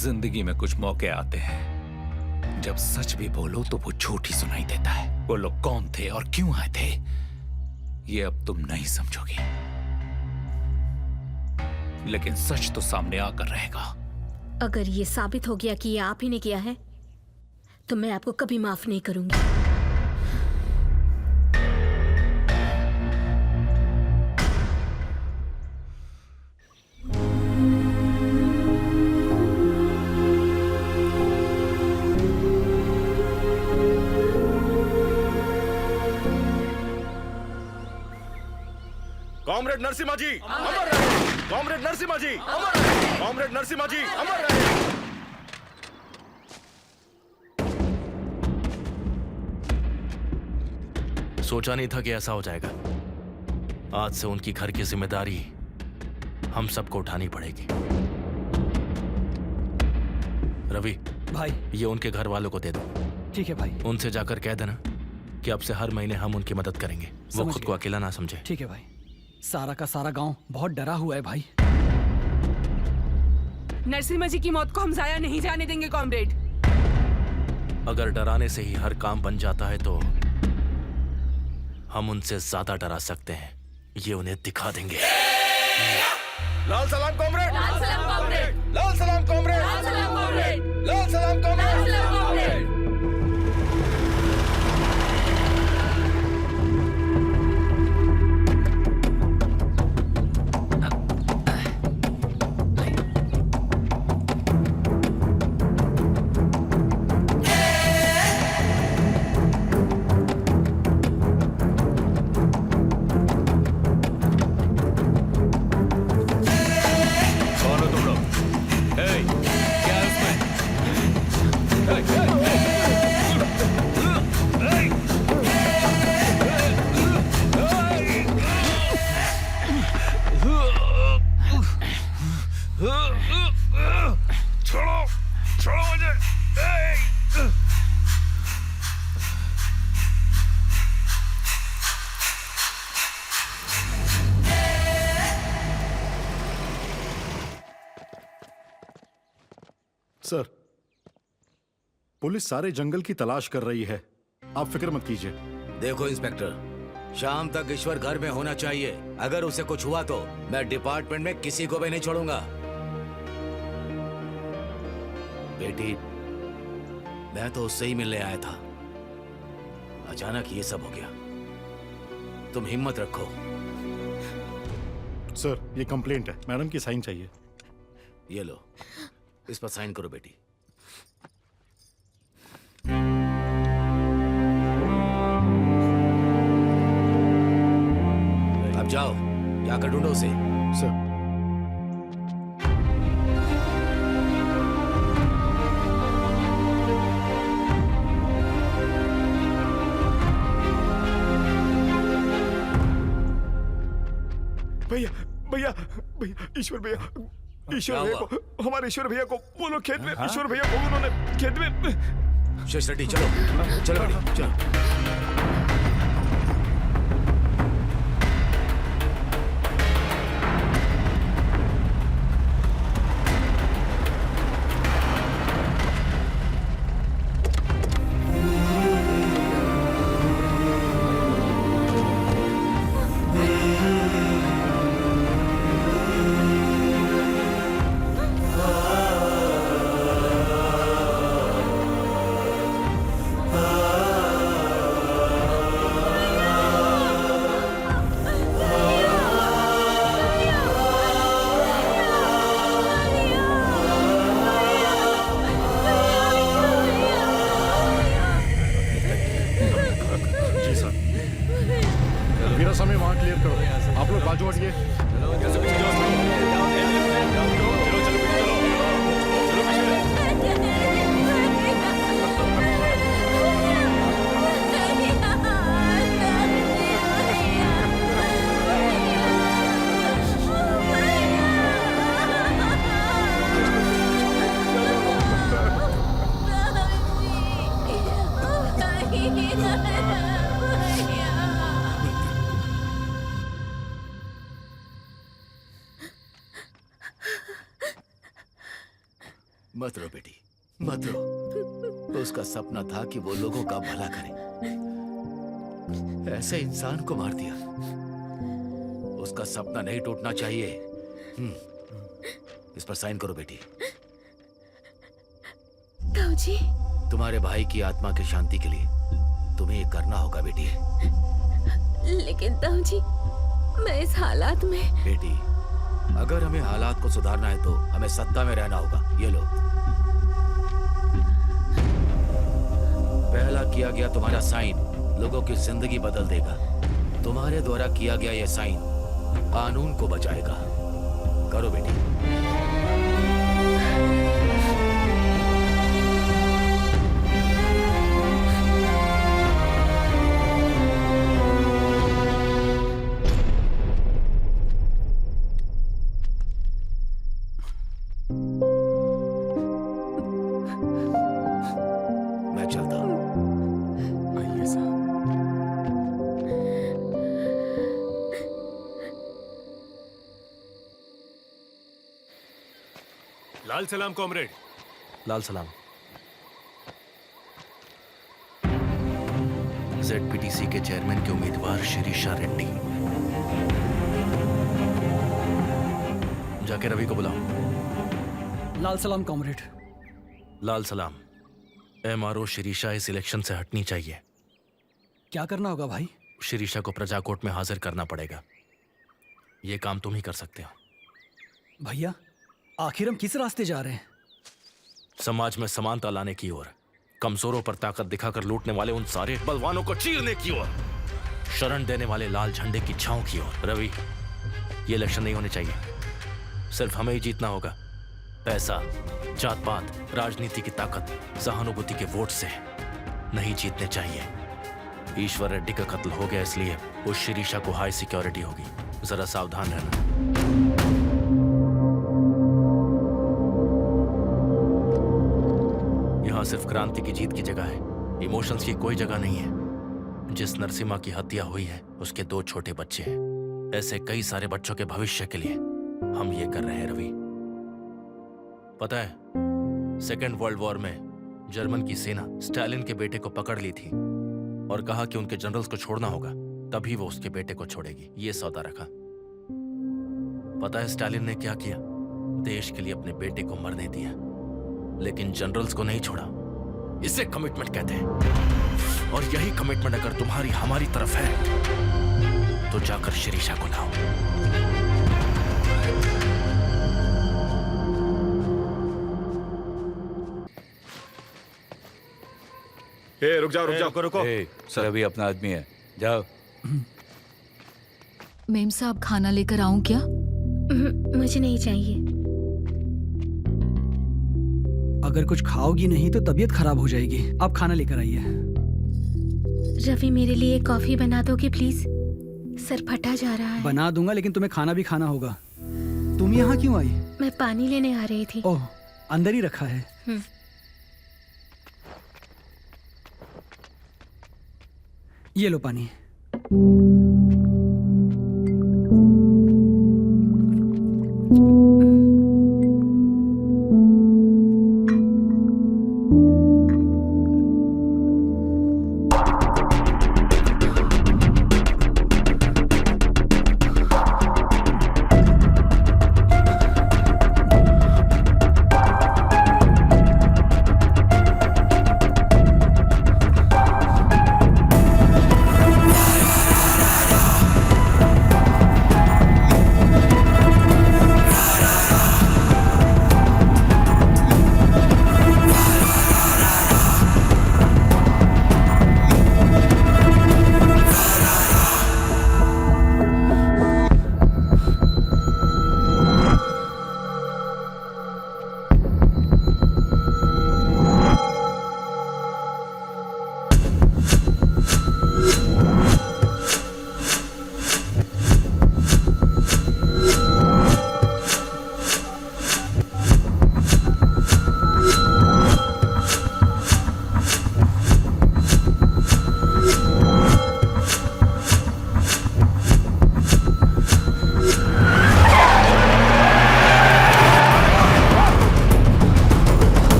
जिंदगी में कुछ मौके आते हैं जब सच भी बोलो तो वो झूठ ही सुनाई देता है। वो लोग कौन थे और क्यों आए थे, ये अब तुम नहीं समझोगी, लेकिन सच तो सामने आकर रहेगा। अगर ये साबित हो गया कि ये आप ही ने किया है, तो मैं आपको कभी माफ नहीं करूंगी। कॉमरेड नरसिम्हा जी अमर रहे। कॉमरेड नरसिम्हा जी अमर रहे। कॉमरेड नरसिम्हा जी अमर रहे। सोचा नहीं था कि ऐसा हो जाएगा। आज से उनकी घर की जिम्मेदारी हम सबको उठानी पड़ेगी। रवि भाई, ये उनके घर वालों को दे दो। ठीक है भाई। उनसे जाकर कह देना कि अब से हर महीने हम उनकी मदद करेंगे। वो खुद को अकेला ना समझे। ठीक है भाई। सारा का सारा गांव बहुत डरा हुआ है भाई। नरसिम्हा जी की मौत को हम जाया नहीं जाने देंगे कॉमरेड। अगर डराने से ही हर काम बन जाता है तो हम उनसे ज्यादा डरा सकते हैं। ये उन्हें दिखा देंगे। लाल सलाम कॉमरेड। लाल सलाम कॉमरेड। लाल सलाम कॉमरेड। लाल सलाम कॉमरेड। लाल सलाम कॉमरेड। लाल सलाम कॉमरेड। सर, पुलिस सारे जंगल की तलाश कर रही है, आप फिक्र मत कीजिए। देखो इंस्पेक्टर, शाम तक ईश्वर घर में होना चाहिए। अगर उसे कुछ हुआ तो मैं डिपार्टमेंट में किसी को भी नहीं छोड़ूंगा। बेटी, मैं तो उससे ही मिलने आया था, अचानक ये सब हो गया। तुम हिम्मत रखो। सर ये कंप्लेंट है, मैडम की साइन चाहिए। ये लो, इस पर साइन करो बेटी। अब जाओ, जाकर ढूंढो उसे। सर भैया भैया भैया, ईश्वर भैया, ईश्वर भैया को, हमारे ईश्वर भैया को बोलो खेत में, ईश्वर भैया को उन्होंने खेत में। शेष रेड्डी चलो, चलो बेटी चलो। मेरा समय वहाँ क्लियर करो, आप लोग बाजू हटिए। मत रो बेटी, मत रो। उसका सपना था कि वो लोगों का भला करे, ऐसे इंसान को मार दिया। उसका सपना नहीं टूटना चाहिए। इस पर साइन करो बेटी। ताऊ जी, तुम्हारे भाई की आत्मा की शांति के लिए तुम्हें ये करना होगा बेटी। लेकिन ताऊ जी, मैं इस हालात में। बेटी, अगर हमें हालात को सुधारना है तो हमें सत्ता में रहना होगा। ये लो, पहला किया गया तुम्हारा साइन लोगों की जिंदगी बदल देगा। तुम्हारे द्वारा किया गया ये साइन कानून को बचाएगा। करो बेटी। मैं चलता हूं। आइए साहब। लाल सलाम कॉमरेड। लाल सलाम। ZPTC के चेयरमैन के उम्मीदवार शिरीषा रेड्डी। जाके रवि को बुलाओ। लाल सलाम कॉमरेड। लाल सलाम। MRO शिरीषा इस इलेक्शन से हटनी चाहिए। क्या करना होगा भाई? शिरीषा को प्रजा कोर्ट में हाजिर करना पड़ेगा। ये काम तुम ही कर सकते हो। भैया, आखिर हम किस रास्ते जा रहे हैं? समाज में समानता लाने की ओर, कमजोरों पर ताकत दिखाकर लूटने वाले उन सारे बलवानों को चीरने की ओर, शरण देने वाले लाल झंडे की छांव की ओर। रवि, ये इलेक्शन नहीं होने चाहिए। सिर्फ हमें ही जीतना होगा। पैसा, जात पात, राजनीति की ताकत, सहानुभूति के वोट से नहीं जीतने चाहिए। ईश्वर रेड्डी का कत्ल हो गया, इसलिए उस शिरीषा को हाई सिक्योरिटी होगी। जरा सावधान रहना। यहां सिर्फ क्रांति की जीत की जगह है, इमोशंस की कोई जगह नहीं है। जिस नरसिम्हा की हत्या हुई है उसके 2 छोटे बच्चे हैं। ऐसे कई सारे बच्चों के भविष्य के लिए हम ये कर रहे हैं रवि। पता है, सेकेंड वर्ल्ड वॉर में जर्मन की सेना स्टालिन के बेटे को पकड़ ली थी और कहा कि उनके जनरल्स को छोड़ना होगा, तभी वो उसके बेटे को छोड़ेगी। ये सौदा रखा। पता है स्टालिन ने क्या किया? देश के लिए अपने बेटे को मरने दिया, लेकिन जनरल्स को नहीं छोड़ा। इसे कमिटमेंट कहते हैं। और यही कमिटमेंट अगर तुम्हारी हमारी तरफ है तो जाकर शिरीषा को लाओ। रुक जाओ रुको। सर अभी अपना आदमी है, जाओ। मेम साहब खाना लेकर आऊं क्या? मुझे नहीं चाहिए। अगर कुछ खाओगी नहीं तो तबीयत खराब हो जाएगी। आप खाना लेकर आइए। रवि मेरे लिए कॉफी बना दोगे प्लीज? सर फटा जा रहा है। बना दूंगा, लेकिन तुम्हें खाना भी खाना होगा। तुम यहाँ क्यों आई? मैं पानी लेने आ रही थी। ओह, अंदर ही रखा है। ये लो पानी।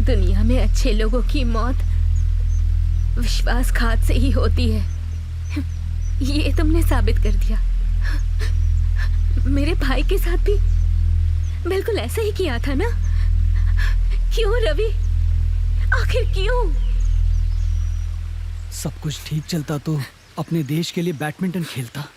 दुनिया में अच्छे लोगों की मौत विश्वासघात से ही होती है। ये तुमने साबित कर दिया। मेरे भाई के साथ भी बिल्कुल ऐसा ही किया था ना? क्यों रवि, आखिर क्यों? सब कुछ ठीक चलता तो अपने देश के लिए बैडमिंटन खेलता।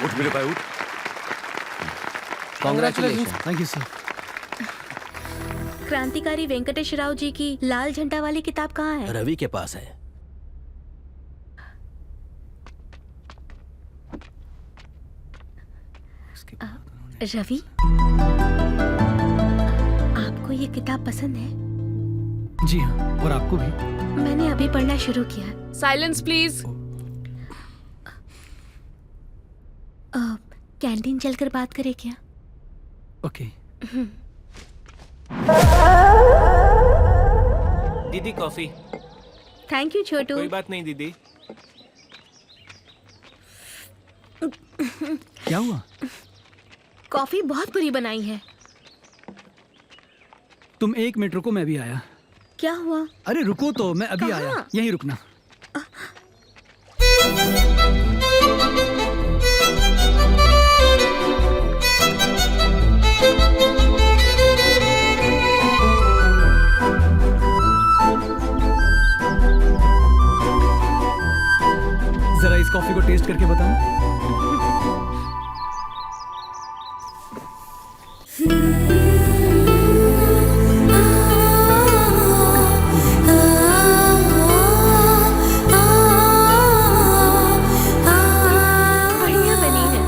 उठ मेरे भाई उठ। कांग्रेचुलेशन। Thank you sir. क्रांतिकारी वेंकटेश राव जी की लाल झंडा वाली किताब कहाँ है? रवि के पास है। रवि, आपको ये किताब पसंद है? जी हाँ, और आपको भी। मैंने अभी पढ़ना शुरू किया। Silence please. कैंटीन चलकर बात करें क्या? ओके। दीदी कॉफी। थैंक यू छोटू। कोई बात नहीं दीदी। क्या हुआ? कॉफी बहुत बुरी बनाई है। तुम 1 मिनट रुको, मैं भी आया। क्या हुआ? अरे रुको तो, मैं अभी कहाँ? आया। यहीं रुकना। जरा इस कॉफी को टेस्ट करके बताना। बढ़िया बनी है।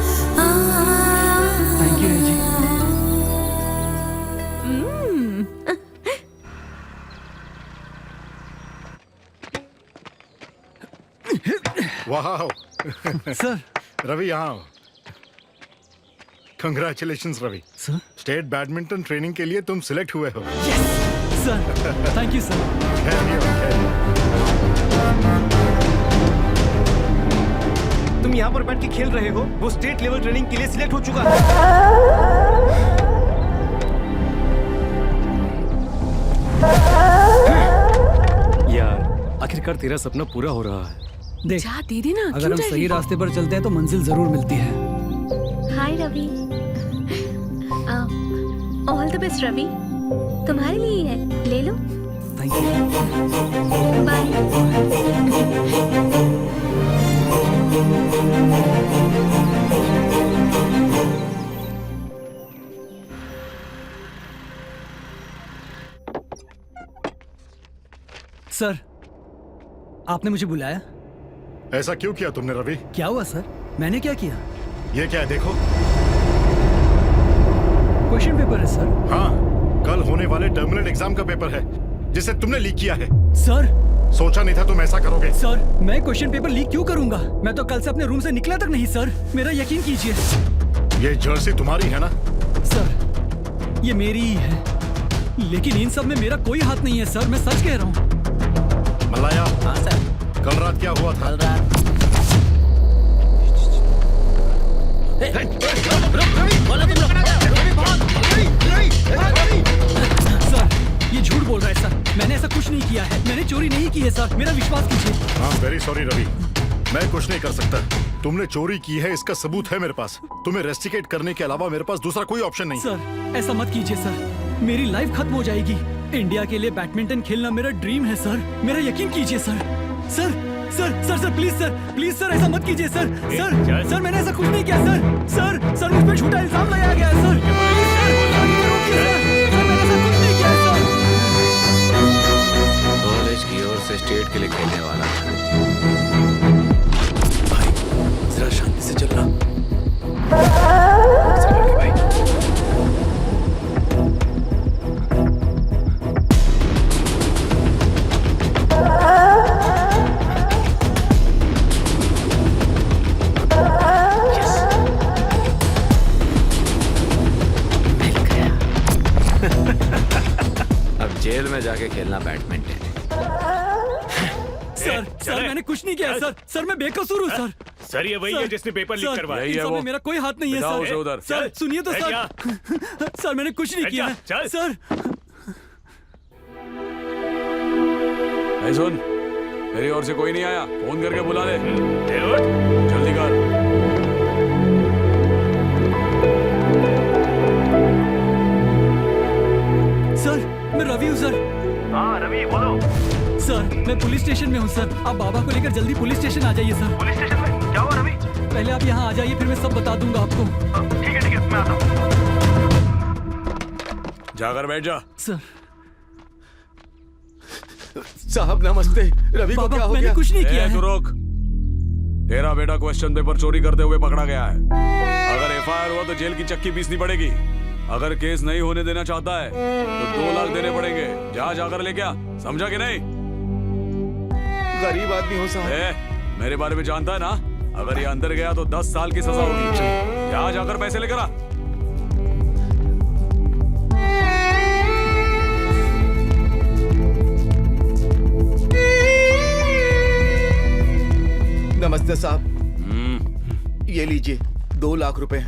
Thank you ji. वाह सर। रवि यहाँ congratulations Ravi. Sir. State badminton training के लिए तुम सिलेक्ट हुए हो। Sir thank you sir. तुम यहाँ पर बैठ के खेल रहे हो, वो स्टेट लेवल ट्रेनिंग के लिए सिलेक्ट हो चुका है। यार आखिरकार तेरा सपना पूरा हो रहा है। देख, जा दीदी ना, अगर हम सही रास्ते पर चलते हैं तो मंजिल जरूर मिलती है। Hi Ravi. All the best Ravi. तुम्हारे लिए ही है, ले लो। Thank you. बाय। सर, आपने मुझे बुलाया? ऐसा क्यों किया तुमने रवि? क्या हुआ सर? मैंने क्या किया? ये क्या है देखो। क्वेश्चन पेपर है सर। हाँ, कल होने वाले टर्मिनल एग्जाम का पेपर है जिसे तुमने लीक किया है। सर, सोचा नहीं था तुम ऐसा करोगे। सर, मैं क्वेश्चन पेपर लीक क्यों करूंगा? मैं तो कल से अपने रूम से निकला तक नहीं सर। मेरा यकीन कीजिए। ये जर्सी तुम्हारी है ना? सर, ये मेरी ही है, लेकिन इन सब में मेरा कोई हाथ नहीं है सर। मैं सच कह रहा हूँ। मल्लाया। हाँ सर। कल रात क्या हुआ था? कल रात सर, ये झूठ बोल रहा है सर। मैंने ऐसा कुछ नहीं किया है। मैंने चोरी नहीं की है सर। मेरा विश्वास कीजिए। हाँ, वेरी सॉरी रवि, मैं कुछ नहीं कर सकता। तुमने चोरी की है इसका सबूत है मेरे पास। तुम्हें रेस्टिकेट करने के अलावा मेरे पास दूसरा कोई ऑप्शन नहीं। सर, ऐसा मत कीजिए सर। मेरी लाइफ खत्म हो जाएगी। इंडिया के लिए बैडमिंटन खेलना मेरा ड्रीम है सर। मेरा यकीन कीजिए sir. Sir sir sir sir please sir ऐसा मत कीजिए सर। सर मैंने ऐसा कुछ नहीं किया सर। मुझ पे झूठा इल्जाम लगाया गया है सर। मैंने ऐसा कुछ नहीं किया है सर। कॉलेज की ओर से स्टेट के लिए खेलने वाला भाई, जरा शांति से चलना। भाई जेल में जाके खेलना बैडमिंटन। सर मैंने कुछ नहीं किया सर। मैं बेकसूर हूँ सर। सर ये वही है जिसने पेपर लीक करवाया। इन सब में मेरा कोई हाथ नहीं है सर। सर सुनिए तो सर। सर मैंने कुछ नहीं किया है सर। सुन, मेरी ओर से कोई नहीं आया, फोन करके बुला ले। जल्दी कर। सर मैं रवि हूँ सर। हाँ रवि बोलो। सर मैं पुलिस स्टेशन में हूँ सर। आप बाबा को लेकर जल्दी पुलिस स्टेशन आ जाइए सर। पुलिस स्टेशन में क्या हुआ रवि? पहले आप यहाँ आ जाइए, फिर मैं सब बता दूंगा आपको। ठीक है मैं आता हूँ। जाकर बैठ जा। सर। साहब नमस्ते। रवि को क्या हो गया? मैंने कुछ नहीं किया है। तू रोक। तेरा बेटा क्वेश्चन पेपर चोरी करते हुए पकड़ा गया है। अगर एफआईआर हुआ तो जेल की चक्की पीसनी पड़ेगी। अगर केस नहीं होने देना चाहता है तो 2 लाख देने पड़ेंगे। जा जाकर ले क्या, समझा कि नहीं? गरीब आदमी हो साहब। मेरे बारे में जानता है ना? अगर ये अंदर गया तो 10 साल की सजा होगी। यहाँ जाकर पैसे लेकर आ। नमस्ते साहब, ये लीजिए 2 लाख रुपए।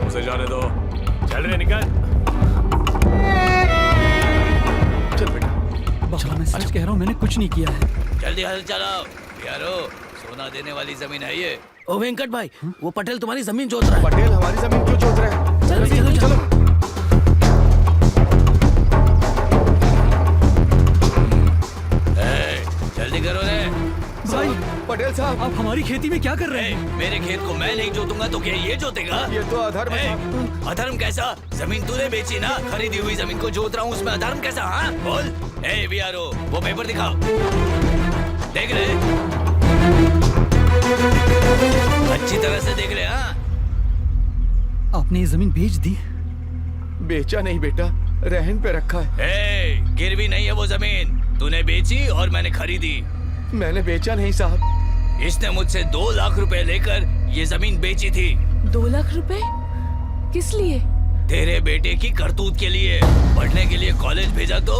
उसे जाने दो। चल रहे निकल। चल बेटा। बाबा मैं सच कह रहा हूँ, मैंने कुछ नहीं किया है। जल्दी हल चलाओ यारो, सोना देने वाली जमीन है ये। ओ वेंकट भाई, वो पटेल तुम्हारी जमीन जोत रहा है। पटेल हमारी जमीन क्यों जोत रहा है? चलो चलो चलो। जल्दी करो रे। भाई पटेल साहब, आप हमारी खेती में क्या कर रहे हैं? मेरे खेत को मैं नहीं जोतूंगा तो क्या ये जोतेगा? ये तो अधर्म है। अधर्म कैसा? जमीन तूने बेची ना, खरीदी हुई जमीन को जोत रहा हूँ, उसमें अधर्म कैसा? हाँ बोल। ए बीआरओ, वो पेपर दिखाओ। देख रहे? अच्छी तरह से देख रहे? हाँ, आपने ये जमीन बेच दी? बेचा नहीं बेटा, रहन पे रखा है। गिरवी नहीं है वो जमीन, तूने बेची और मैंने खरीदी। मैंने बेचा नहीं साहब। इसने मुझसे 2 लाख रुपए लेकर ये जमीन बेची थी। 2 लाख रुपए किस लिए? तेरे बेटे की करतूत के लिए। पढ़ने के लिए कॉलेज भेजा तो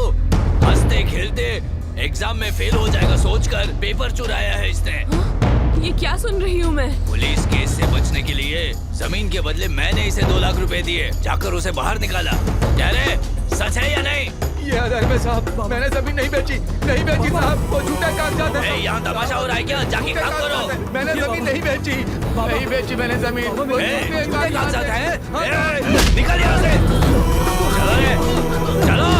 हंसते खेलते एग्जाम में फेल हो जाएगा सोचकर पेपर चुराया है इसने। ये क्या सुन रही हूँ मैं? पुलिस केस से बचने के लिए जमीन के बदले मैंने इसे 2 लाख रुपए दिए, जाकर उसे बाहर निकाला। क्या रे, सच है या नहीं? ये अधर्म है साहब, मैंने जमीन नहीं बेची साहब, वो झूठा कागजात है। यहाँ तमाशा हो रहा है क्या? जाके काम करो। मैंने जमीन नहीं बेची मैंने जमीन। झूठे कागजात हैं? निकल यहाँ से। चलो रे, चलो।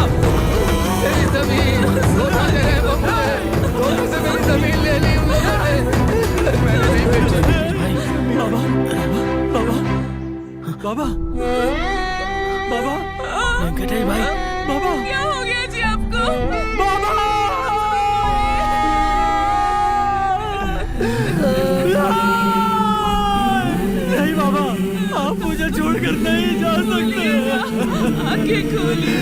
मेरी जमीन धोखा दे रहे हो मुझे, धोखे से मेरी जमीन ले ली मैंने नहीं बेची। बाबा वेंकट भाई, बाबा क्या हो गया जी आपको? बाबा नहीं बाबा, आप मुझे छोड़कर नहीं जा सकते। आंखें खोलिए।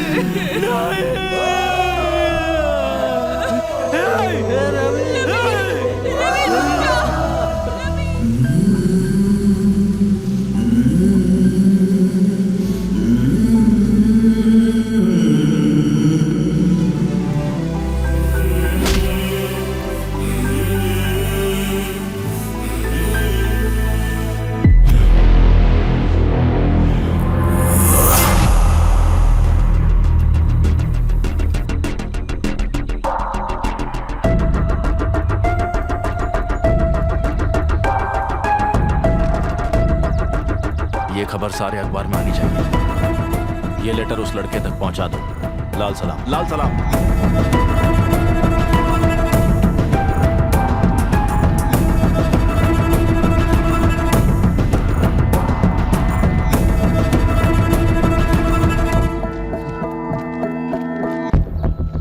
खबर सारे अखबार में आनी चाहिए। ये लेटर उस लड़के तक पहुंचा दो। लाल सलाम। लाल सलाम।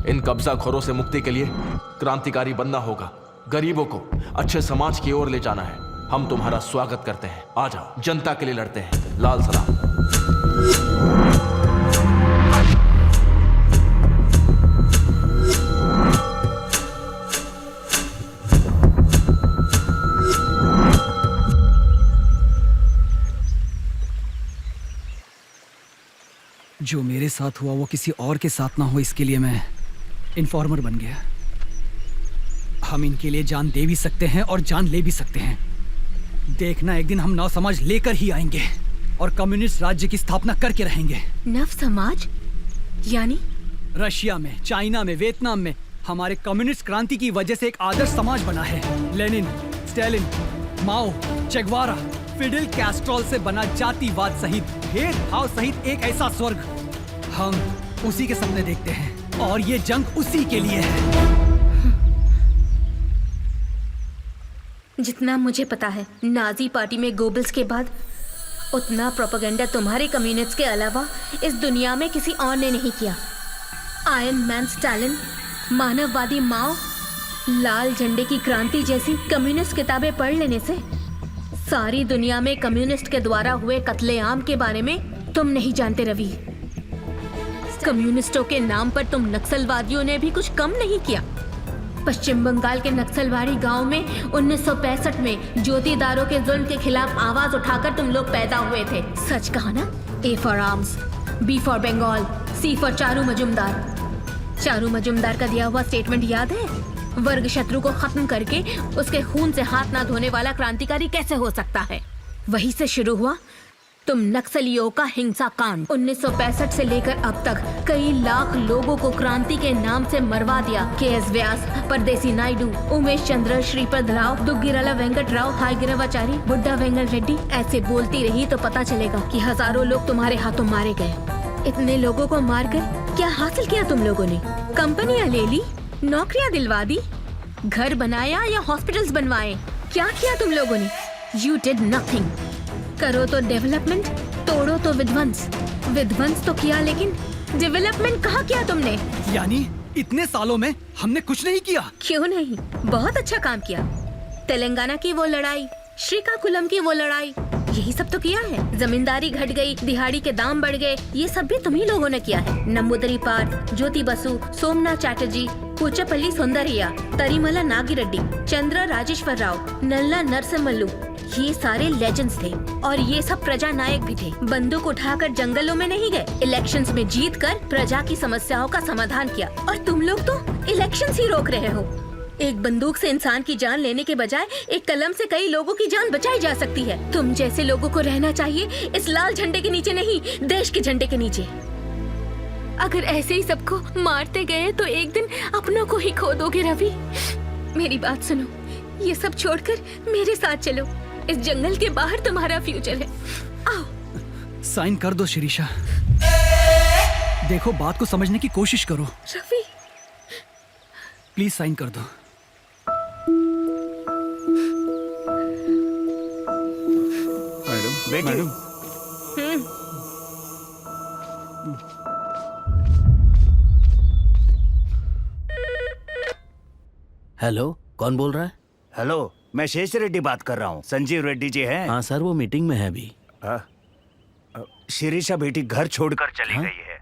इन कब्जाखोरों से मुक्ति के लिए क्रांतिकारी बनना होगा। गरीबों को अच्छे समाज की ओर ले जाना है। हम तुम्हारा स्वागत करते हैं। आ जाओ, जनता के लिए लड़ते हैं। लाल सलाम। जो मेरे साथ हुआ वो किसी और के साथ ना हो, इसके लिए मैं इन्फॉर्मर बन गया। हम इनके लिए जान दे भी सकते हैं और जान ले भी सकते हैं। देखना, एक दिन हम नव समाज लेकर ही आएंगे और कम्युनिस्ट राज्य की स्थापना करके रहेंगे। नव समाज यानी? रशिया में, चाइना में, वियतनाम में हमारे कम्युनिस्ट क्रांति की वजह से एक आदर्श समाज बना है। लेनिन, स्टालिन, माओ, चेगवारा, फिडेल कैस्ट्रोल से बना जातिवाद सहित, भेदभाव सहित एक ऐसा स्वर्ग। हम उसी के सपने देखते हैं और ये जंग उसी के लिए है। जितना मुझे पता है, नाजी पार्टी में गोबल्स के बाद उतना प्रोपेगेंडा तुम्हारे कम्युनिस्ट के अलावा इस दुनिया में किसी और ने नहीं किया। आयरन मैन स्टालिन, मानववादी माओ, लाल झंडे की क्रांति जैसी कम्युनिस्ट किताबें पढ़ लेने से सारी दुनिया में कम्युनिस्ट के द्वारा हुए कत्लेआम के बारे में तुम नहीं जानते रवि। कम्युनिस्टों के नाम पर तुम नक्सलवादियों ने भी कुछ कम नहीं किया। पश्चिम बंगाल के नक्सलवाड़ी गांव में 1965 में ज्योतिदारों के जुल्म के खिलाफ आवाज उठाकर तुम लोग पैदा हुए थे। सच कहा ना? A for arms, B for Bengal, C for Charu Majumdar. Charu Majumdar का दिया हुआ स्टेटमेंट याद है? वर्ग शत्रु को खत्म करके उसके खून से हाथ ना धोने वाला क्रांतिकारी कैसे हो सकता है? वहीं से शुरू हुआ तुम नक्सलियों का हिंसा कांड। 1965 से लेकर अब तक कई लाख लोगों को क्रांति के नाम से मरवा दिया। KS व्यास, परदेसी नायडू, उमेश चंद्र, श्रीपद राव, दुग्गिराला वेंकट राव, हायगिरवाचारी, बुड्ढा वेंगल रेड्डी। ऐसे बोलती रही तो पता चलेगा कि हजारों लोग तुम्हारे हाथों मारे गए। इतने लोगों को मारकर क्या हासिल किया तुम लोगों ने? कंपनियां ले ली, नौकरियां दिलवा दी, घर बनाया या हॉस्पिटल्स बनवाए? क्या किया तुम लोगों ने? You did nothing। करो तो डेवलपमेंट, तोड़ो तो विध्वंस। विध्वंस तो किया लेकिन डेवलपमेंट कहाँ किया तुमने? यानी इतने सालों में हमने कुछ नहीं किया? क्यों नहीं, बहुत अच्छा काम किया। तेलंगाना की वो लड़ाई, श्रीकाकुलम की वो लड़ाई, यही सब तो किया है। जमींदारी घट गई, दिहाड़ी के दाम बढ़ गए, ये सब भी तुम्ही लोगों ने किया है। नंबूदरी पार्क, ज्योति बसु, सोमनाथ चैटर्जी, पूचपल्ली सुंदरैया, तरीमला नागिरेड्डी, चंद्र राजेश्वर राव, नल्ला नरसिम्हल्लू, ये सारे लेजेंड्स थे। और ये सब प्रजा नायक भी थे। बंदूक उठाकर जंगलों में नहीं गए, इलेक्शंस में जीत कर प्रजा की समस्याओं का समाधान किया। और तुम लोग तो इलेक्शंस ही रोक रहे हो। एक बंदूक से इंसान की जान लेने के बजाय एक कलम से कई लोगों की जान बचाई जा सकती है। तुम जैसे लोगों को रहना चाहिए इस लाल झंडे के नीचे नहीं, देश के झंडे के नीचे। अगर ऐसे ही सबको मारते गए तो एक दिन अपनों को ही खो दोगे रवि। मेरी बात सुनो, ये सब छोड़कर मेरे साथ चलो। इस जंगल के बाहर तुम्हारा फ्यूचर है। आओ। साइन कर दो शिरीषा। देखो, बात को समझने की कोशिश करो। रवि, प्लीज साइन कर दो। बेटी, मैडम। हेलो, कौन बोल रहा है? हेलो, मैं शेष रेड्डी बात कर रहा हूँ। संजीव रेड्डी जी हैं? हाँ सर, वो मीटिंग में है अभी। शिरीषा बेटी घर छोड़कर चली गई है।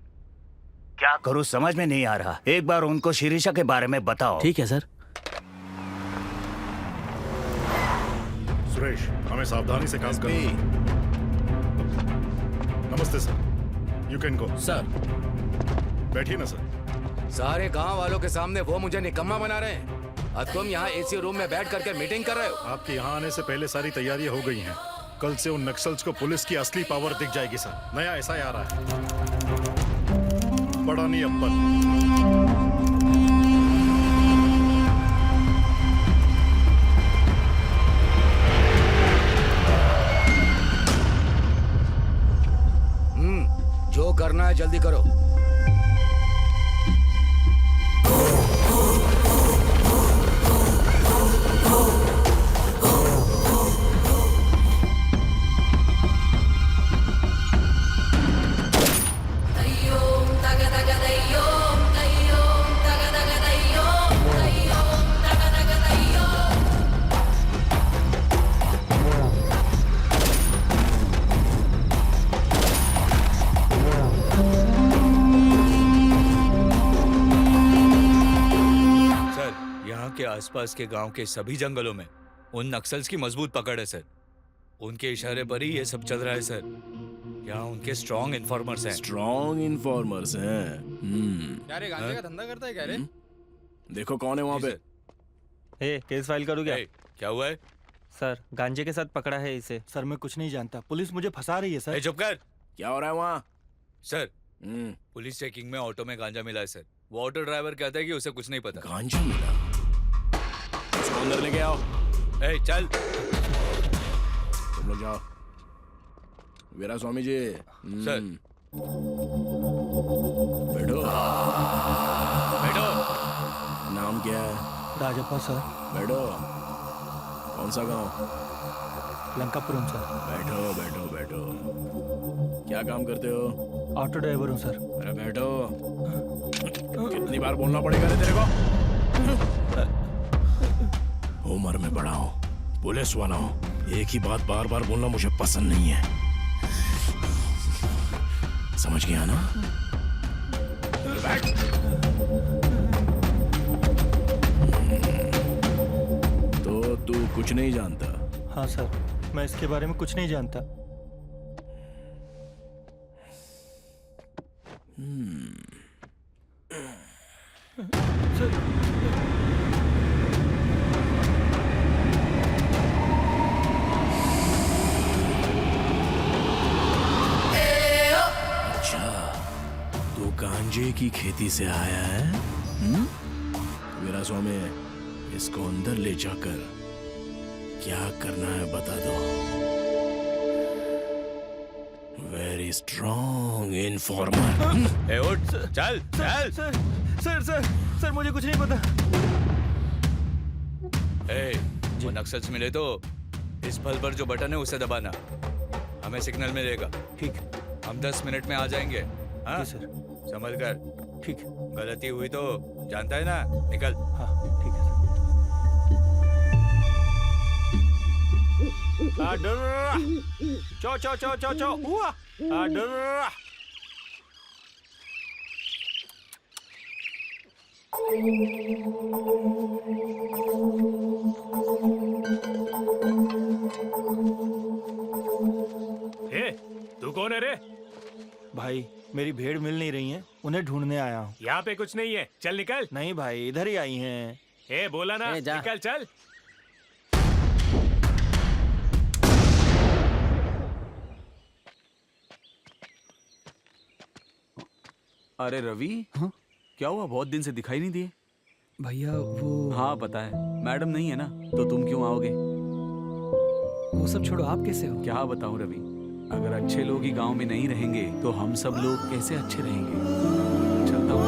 क्या करूँ समझ में नहीं आ रहा। एक बार उनको शिरीषा के बारे में बताओ। ठीक है सर। सुरेश, हमें सावधानी से काम करना। नमस्ते sir, you can go. Sir, बैठिए ना सर। सारे गांव वालों के सामने वो मुझे निकम्मा बना रहे हैं और तुम यहाँ एसी रूम में बैठ करके मीटिंग कर रहे हो। आपके यहाँ आने से पहले सारी तैयारियां हो गई हैं। कल से उन नक्सल्स को पुलिस की असली पावर दिख जाएगी सर। नया एसआई आ रहा है, बड़ा नहीं अब्बल। जो करना है जल्दी करो। आसपास के गांव के सभी जंगलों में उन नक्सल्स की मजबूत पकड़ है सर। उनके इशारे पर ही ये सब चल रहा है सर। यहाँ उनके स्ट्रॉन्ग इन्फॉर्मर्स हैं। स्ट्रॉन्ग इन्फॉर्मर्स हैं। क्या रे, गांजे का धंधा करता है क्या रे? देखो कौन है वहाँ पे। केस फाइल करूँ क्या? क्या हुआ है? सर, गांजे के साथ पकड़ा है इसे। सर, मैं कुछ नहीं जानता, पुलिस मुझे फंसा रही है सर। चुप कर। क्या हो रहा है वहाँ? सर, पुलिस चेकिंग में ऑटो में गांजा मिला है सर। वो ऑटो ड्राइवर कहता है कि उसे कुछ नहीं पता। गांजा मिला? उसको अंदर लेके आओ। चल, तुम लोग जाओ। वीरा स्वामी जी। सर। बैठो। बैठो। नाम क्या है? राजप्पा सर। बैठो। कौन सा गांव? लंकापुरम सर। बैठो बैठो बैठो। क्या काम करते हो? ऑटो ड्राइवर हूँ सर। अरे बैठो। कितनी बार बोलना पड़ेगा रे तेरे को? उम्र में बड़ा हूँ, पुलिस वाला हूँ, एक ही बात बार बार बोलना मुझे पसंद नहीं है। समझ गया ना? तो तू कुछ नहीं जानता? हाँ सर, मैं इसके बारे में कुछ नहीं जानता। अच्छा, तू गांजे की खेती से आया है? मेरा स्वामी, इसको अंदर ले जाकर क्या करना है बता दो। Very strong informer. ए उठ, चल चल। सर मुझे कुछ नहीं पता। ए, वो नक्सल्स मिले तो इस बल पर जो बटन है उसे दबाना, हमें सिग्नल मिलेगा। ठीक। हम 10 मिनट में आ जाएंगे। हाँ जी सर। संभल कर। ठीक। गलती हुई तो जानता है ना, निकल। हाँ ठीक है सर। चो चो चो चो चो हुआ। तू कौन है रे? भाई मेरी भेड़ मिल नहीं रही है, उन्हें ढूंढने आया हूँ। यहाँ पे कुछ नहीं है, चल निकल। नहीं भाई, इधर ही आई हैं। ए बोला ना, निकल चल। अरे रवि, हाँ? क्या हुआ, बहुत दिन से दिखाई नहीं दिए? भैया वो... हाँ पता है, मैडम नहीं है ना, तो तुम क्यों आओगे? वो सब छोड़ो, आप कैसे हो? क्या बताऊं रवि, अगर अच्छे लोग ही गांव में नहीं रहेंगे तो हम सब लोग कैसे अच्छे रहेंगे? चलता हूँ।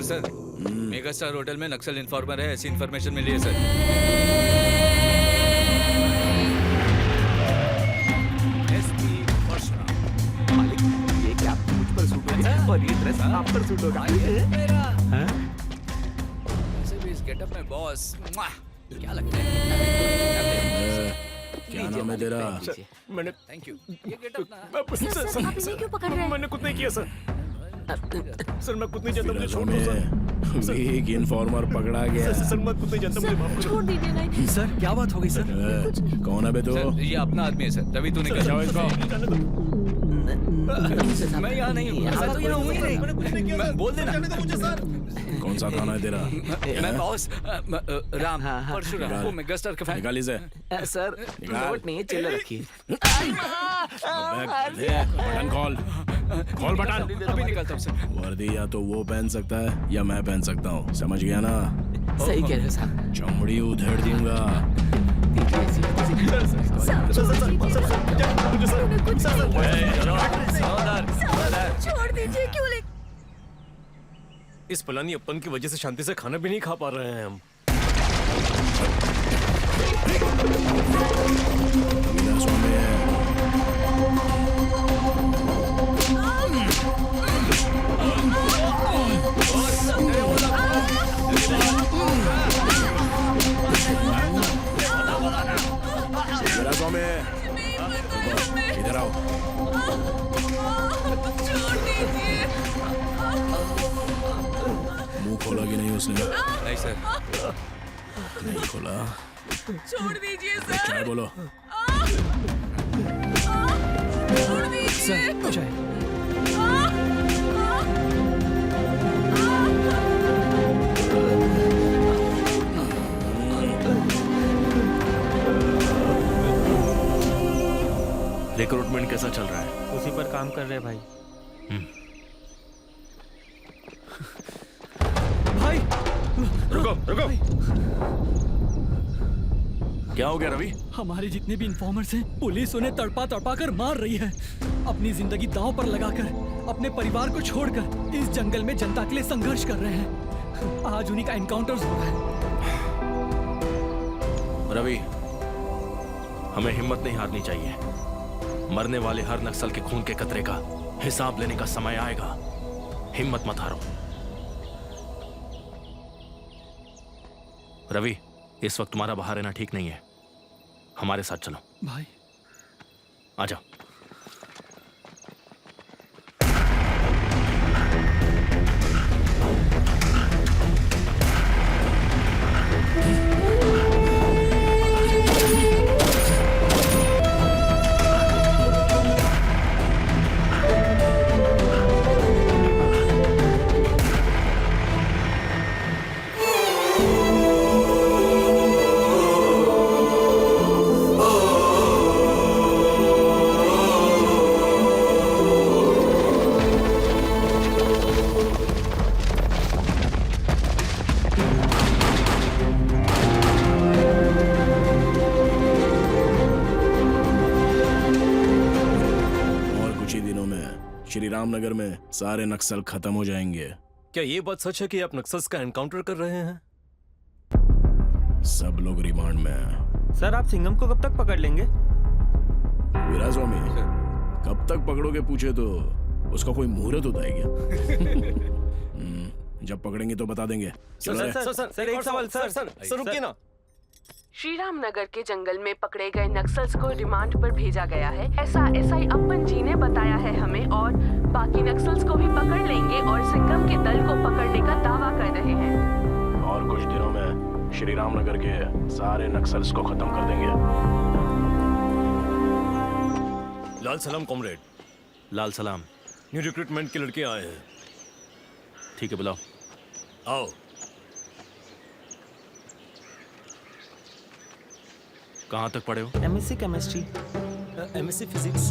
सर मेगा स्टार होटल में नक्सल इन्फॉर्मर है, ऐसी इन्फॉर्मेशन मिली है सर। ये क्या मुझ पर सूट होगा और ये ड्रेस आप पर सूट होगा? वैसे भी इस गेटअप में बॉस क्या लगता है? क्या नाम है तेरा? मैंने थैंक यू। ये गेटअप ना सर, आप इन्हें क्यों पकड़ रहे हैं? मैंने कुछ नहीं किया सर। सर मैं कुछ नहीं जानता, मुझे छोड़ दो सर। वीक इन्फॉर्मर पकड़ा गया। सर मैं कुछ नहीं जानता, मुझे माफ करो। छोड़ दीजिए ना। सर क्या बात हो गई सर? कौन है बे तू? ये अपना आदमी है सर। रवि तू निकल जाओ इसको। मैं यहाँ नहीं हूँ। मैं तो यहाँ हूँ ही नहीं। मैं बोल देना। कौन सा थाना है तेरा? मैं बॉस राम परशुराम, वो मेगा स्टार का फैन। निकाल इसे। सर नोट नहीं है, चिल्लर रखिए। बटन खोल बटन। अभी निकलता हूँ सर। वर्दी या तो वो पहन सकता है या मैं पहन सकता हूँ, समझ गया ना? सही कह रहे हो साहब। चमड़ी उधेड़ दूंगा। छोड़ दीजिए, क्यों ले? इस पलानी अपन की वजह से शांति से खाना भी नहीं खा पा रहे हैं हम। मेरा स्वामी है। मेरा स्वामी है। इधर आओ। मुंह खोला कि नहीं उसने? नहीं सर। नहीं खोला। छोड़ दीजिए सर। चाय बोलो। छोड़ दीजिए। चाय। रिक्रूटमेंट कैसा चल रहा है? उसी पर काम कर रहे हैं भाई। भाई रुको। क्या हो गया रवि? हमारे जितने भी इन्फॉर्मर्स हैं, पुलिस उन्हें तड़पा कर मार रही है। अपनी जिंदगी दांव पर लगाकर अपने परिवार को छोड़कर इस जंगल में जनता के लिए संघर्ष कर रहे हैं। आज उन्हीं का एनकाउंटर हुआ है। रवि, हमें हिम्मत नहीं हारनी चाहिए। मरने वाले हर नक्सल के खून के कतरे का हिसाब लेने का समय आएगा। हिम्मत मत हारो। रवि, इस वक्त तुम्हारा बाहर रहना ठीक नहीं है। हमारे साथ चलो। भाई आजा। श्री रामनगर में सारे नक्सल खत्म हो जाएंगे। क्या ये बात सच है कि आप नक्सल्स का एनकाउंटर कर रहे हैं? सब लोग रिमांड में हैं। सर आप सिंघम को कब तक पकड़ लेंगे? वीरा स्वामी, कब तक पकड़ोगे पूछे तो उसका कोई मुहूर्त होता है क्या? जब पकड़ेंगे तो बता देंगे। सर एक सवाल सर रुकिए ना। श्री राम नगर के जंगल में पकड़े गए नक्सल्स को रिमांड पर भेजा गया है, ऐसा एसआई अप्पन जी ने बताया है हमें, और बाकी नक्सल्स को भी पकड़ लेंगे और सिंघम के दल को पकड़ने का दावा कर रहे हैं। और कुछ दिनों में श्री रामनगर के सारे नक्सल्स को खत्म कर देंगे। लाल सलाम कॉमरेड। लाल सलाम। न्यू रिक्रूटमेंट के लड़के आए हैं। ठीक है बुलाओ। आओ। कहाँ तक पढ़े हो? MSc chemistry. MSc physics.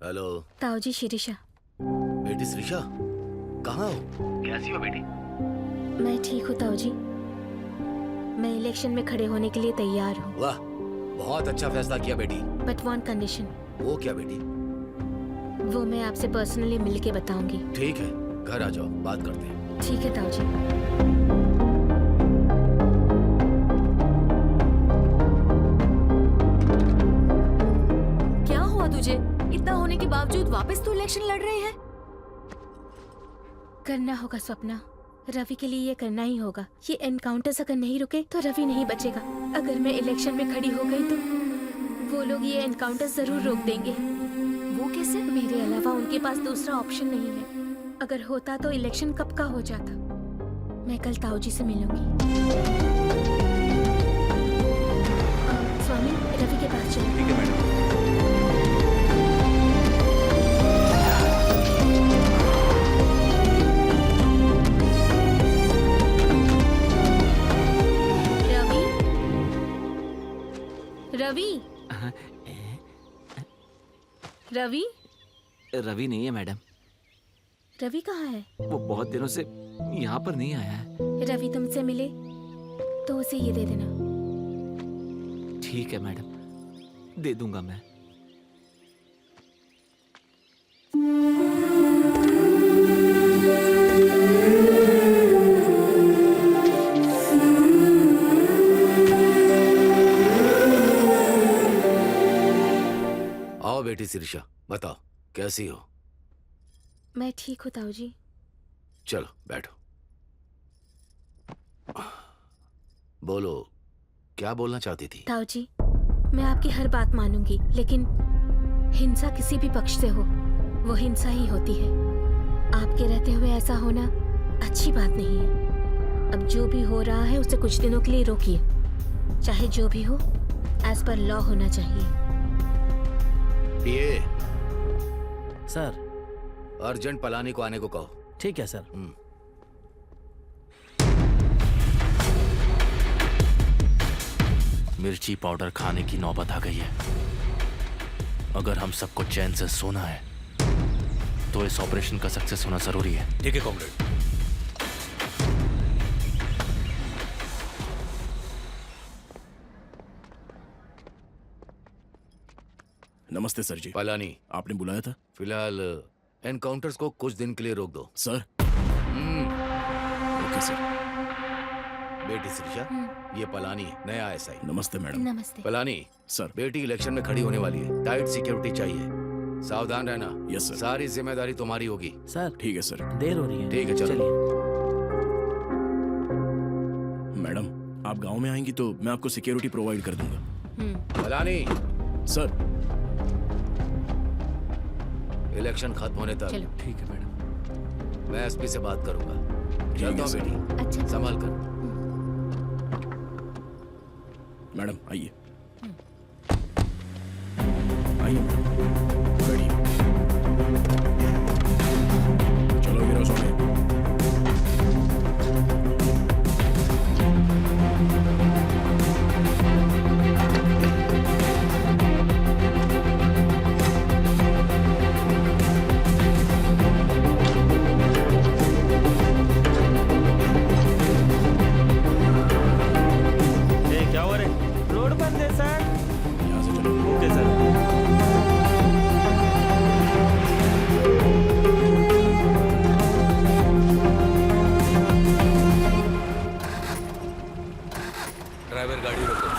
Hello. ताऊ जी शिरीषा। बेटी शिरीषा, कहाँ हो? कैसी हो बेटी? मैं ठीक हूँ ताऊ जी। मैं इलेक्शन में खड़े होने के लिए तैयार हूँ। वाह, बहुत अच्छा फैसला किया बेटी। But one condition. वो क्या बेटी? वो मैं आपसे पर्सनली मिल के बताऊंगी। ठीक है, घर आ जाओ, बात करते हैं। ठीक है ताऊ जी। क्या हुआ तुझे? इतना होने के बावजूद वापस तू इलेक्शन लड़ रहे हैं? करना होगा स्वप्ना, रवि के लिए ये करना ही होगा। ये एनकाउंटर्स अगर नहीं रुके तो रवि नहीं बचेगा। अगर मैं इलेक्शन में खड़ी हो गई तो वो लोग ये एनकाउंटर्स जरूर रोक देंगे। वो कैसे? मेरे अलावा उनके पास दूसरा ऑप्शन नहीं है। अगर होता तो इलेक्शन कब का हो जाता। मैं कल ताऊ जी से मिलूंगी। स्वामी, रवि के पास चलो। ठीक है मैडम। रवि, रवि, रवि नहीं है मैडम। रवि कहाँ है? वो बहुत दिनों से यहाँ पर नहीं आया है। रवि तुमसे मिले तो उसे ये दे देना। ठीक है मैडम, दे दूंगा मैं। आओ बेटी शिरीषा, बताओ कैसी हो? मैं ठीक हूँ ताऊ जी। चलो बैठो। बोलो, क्या बोलना चाहती थी? ताऊ जी, मैं आपकी हर बात मानूंगी, लेकिन हिंसा किसी भी पक्ष से हो, वो हिंसा ही होती है। आपके रहते हुए ऐसा होना अच्छी बात नहीं है। अब जो भी हो रहा है उसे कुछ दिनों के लिए रोकिए। चाहे जो भी हो, एज पर लॉ होना चाहिए। ये सर, अर्जेंट पलानी को आने को कहो। ठीक है सर। मिर्ची पाउडर खाने की नौबत आ गई है। अगर हम सबको चैन से सोना है तो इस ऑपरेशन का सक्सेस होना जरूरी है। ठीक है कॉमरेड। नमस्ते सर जी। पलानी, आपने बुलाया था? फिलहाल एनकाउंटर्स को कुछ दिन के लिए रोक दो। सर। Okay sir. बेटी शिरीषा, ये पलानी है, नया एसआई। नमस्ते मैडम। नमस्ते। पलानी सर, बेटी इलेक्शन में खड़ी होने वाली है, टाइट सिक्योरिटी चाहिए, सावधान रहना। Yes sir. सारी जिम्मेदारी तुम्हारी होगी। सर ठीक है सर। देर हो रही है। ठीक है, चलो। मैडम, आप गांव में आएंगी तो मैं आपको सिक्योरिटी प्रोवाइड कर दूंगा। पलानी। सर। इलेक्शन खत्म होने तक। चलो। ठीक है मैडम। मैं एसपी से बात करूंगा। चलता हूं बेटी। अच्छा। संभाल कर। मैडम आइए। आइए बैठिए। चलो वीरा स्वामी।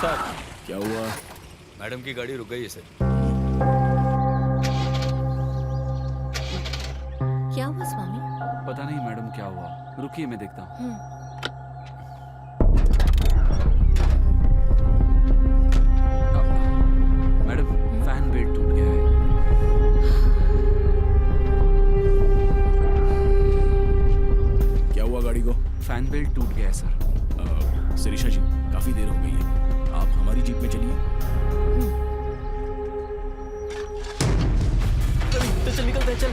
सर क्या हुआ? मैडम की गाड़ी रुक गई है सर। क्या हुआ स्वामी? पता नहीं मैडम क्या हुआ, रुकिए मैं देखता हूँ। मैडम फैन बेल्ट टूट गया है। क्या हुआ गाड़ी को? फैन बेल्ट टूट गया है सर। शिरीषा जी, काफी देर हो गई है, आप हमारी जीप में चलिए। चल निकलते हैं, चल।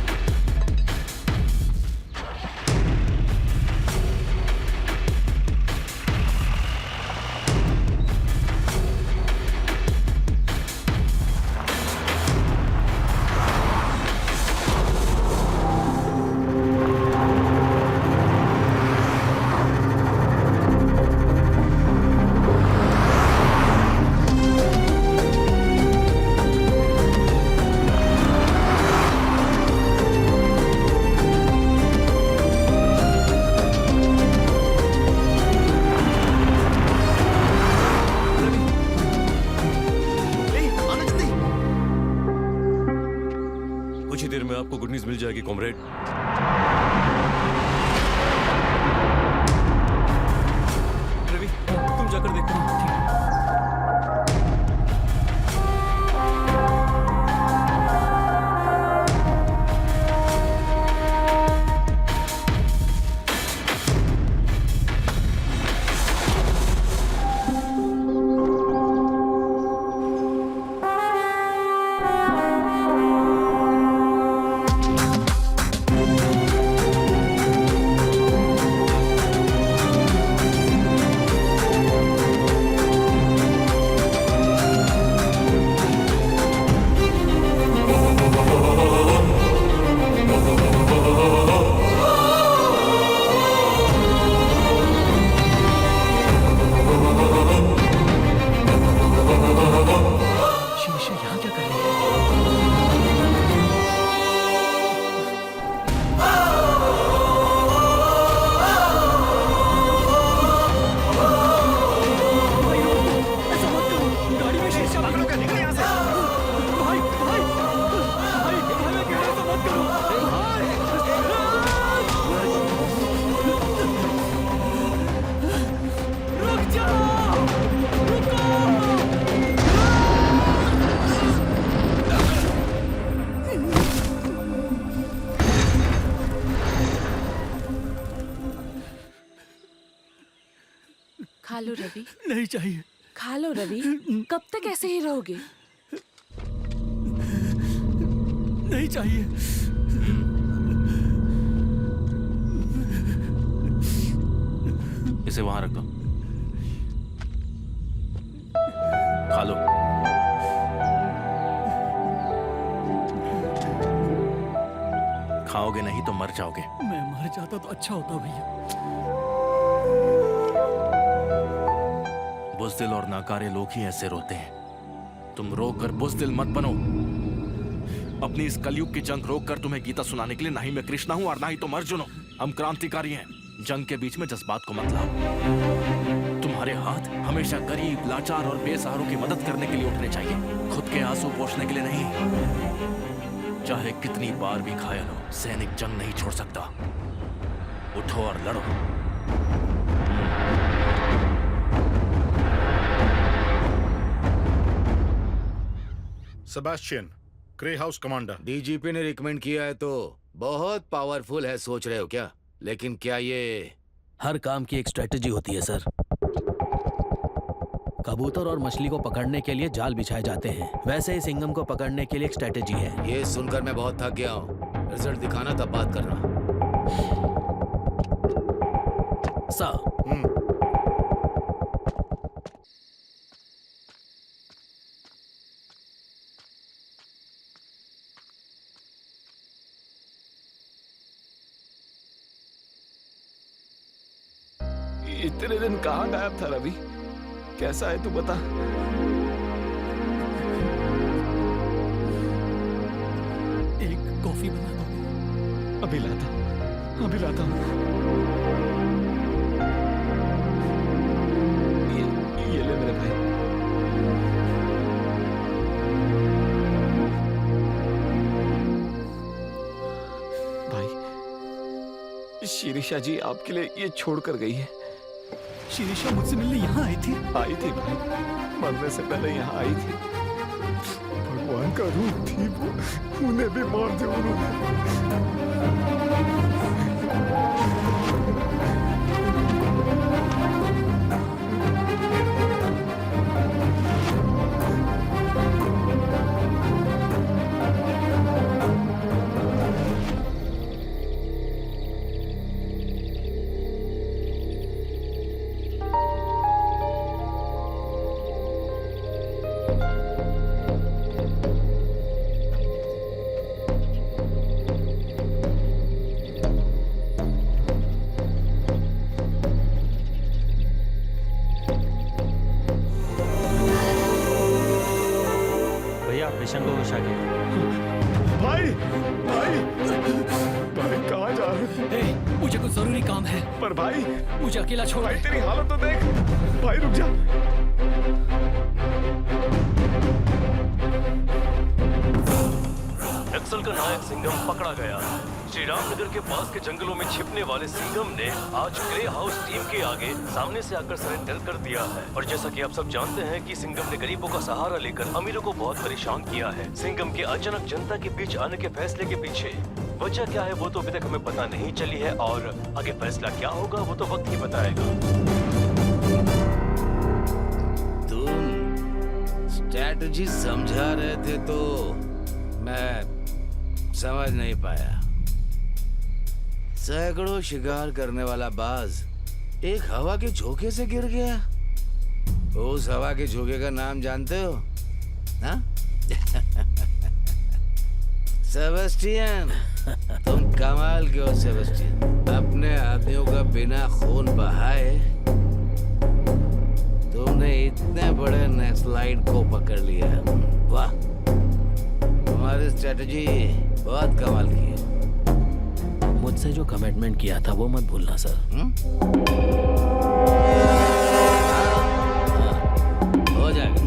कुछ ही देर में आपको गुड न्यूज मिल जाएगी कॉमरेड। रवि तुम जाकर देखो। खा लो रवि। नहीं चाहिए। खा लो रवि, कब तक ऐसे ही रहोगे? नहीं चाहिए। इसे वहां रख दो, खा लो। खाओगे नहीं तो मर जाओगे। मैं मर जाता तो अच्छा होता भैया। बुज़दिल और नाकारे लोग ही ऐसे रोते हैं। तुम रो कर बुज़दिल मत बनो। अपनी इस कलयुग की जंग रोक कर तुम्हें गीता सुनाने के लिए ना ही मैं कृष्णा हूं और ना ही तुम अर्जुन हो। हम क्रांतिकारी हैं। जंग के बीच में जज्बात को मत लाओ। तुम्हारे हाथ हमेशा गरीब, लाचार और बेसहारों की मदद करने के लिए उठने चाहिए, खुद के आंसू पोंछने के लिए नहीं। चाहे कितनी बार भी घायल हो, सैनिक जंग नहीं छोड़ सकता। उठो और लड़ो। Sebastian, grey house commander. DGP ने रिकमेंड किया है तो बहुत पावरफुल है सोच रहे हो क्या? लेकिन क्या ये हर काम की एक स्ट्रेटजी होती है सर। कबूतर और मछली को पकड़ने के लिए जाल बिछाए जाते हैं, वैसे ही सिंघम को पकड़ने के लिए एक स्ट्रेटजी है। ये सुनकर मैं बहुत थक गया हूँ। रिजल्ट दिखाना तब बात करना। सर इतने दिन कहाँ गायब था रवि? कैसा है तू बता। एक कॉफी बना दो। अभी लाता हूँ, अभी लाता हूँ। ये ले मेरे भाई। शिरीषा जी आपके लिए ये छोड़ कर गई है। शिरीषा मुझसे मिलने यहाँ आई थी? आई थी भाई, मरने से पहले यहाँ आई थी। भगवान का रूप थी वो, उन्हें भी मार दिया उन्होंने। पेशेंट को उठा के। भाई भाई भाई कहाँ जा रहे हो? मुझे कुछ जरूरी काम है। पर भाई मुझे अकेला छोड़। भाई तेरी हालत तो देख। भाई रुक जा। नक्सल का नायक सिंघम पकड़ा गया। श्री रामनगर के पास के जंगलों में छिपने वाले सिंघम ने आज ग्रे हाउस टीम के आगे सामने से आकर सरेंडर कर दिया है। और जैसा कि आप सब जानते हैं कि सिंघम ने गरीबों का सहारा लेकर अमीरों को बहुत परेशान किया है। सिंघम के अचानक जनता के बीच आने के फैसले के पीछे वजह क्या है वो तो अभी तक हमें पता नहीं चली है, और आगे फैसला क्या होगा वो तो वक्त ही बताएगा। तुम स्ट्रैटेजी समझा रहे थे तो मैं समझ नहीं पाया। सैकड़ों शिकार करने वाला बाज एक हवा के झोंके से गिर गया। उस हवा के झोंके का नाम जानते हो? हाँ? सेबेस्टियन, तुम कमाल के हो सेबेस्टियन। अपने आदमियों का बिना खून बहाए तुमने इतने बड़े नक्सलाइट को पकड़ लिया। वाह, तुम्हारी स्ट्रेटजी बहुत कमाल की है। मुझसे जो कमिटमेंट किया था वो मत भूलना सर। हो जाएगा।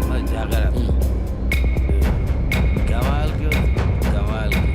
मैं जाकर आता हूँ। कमाल की हो, कमाल की।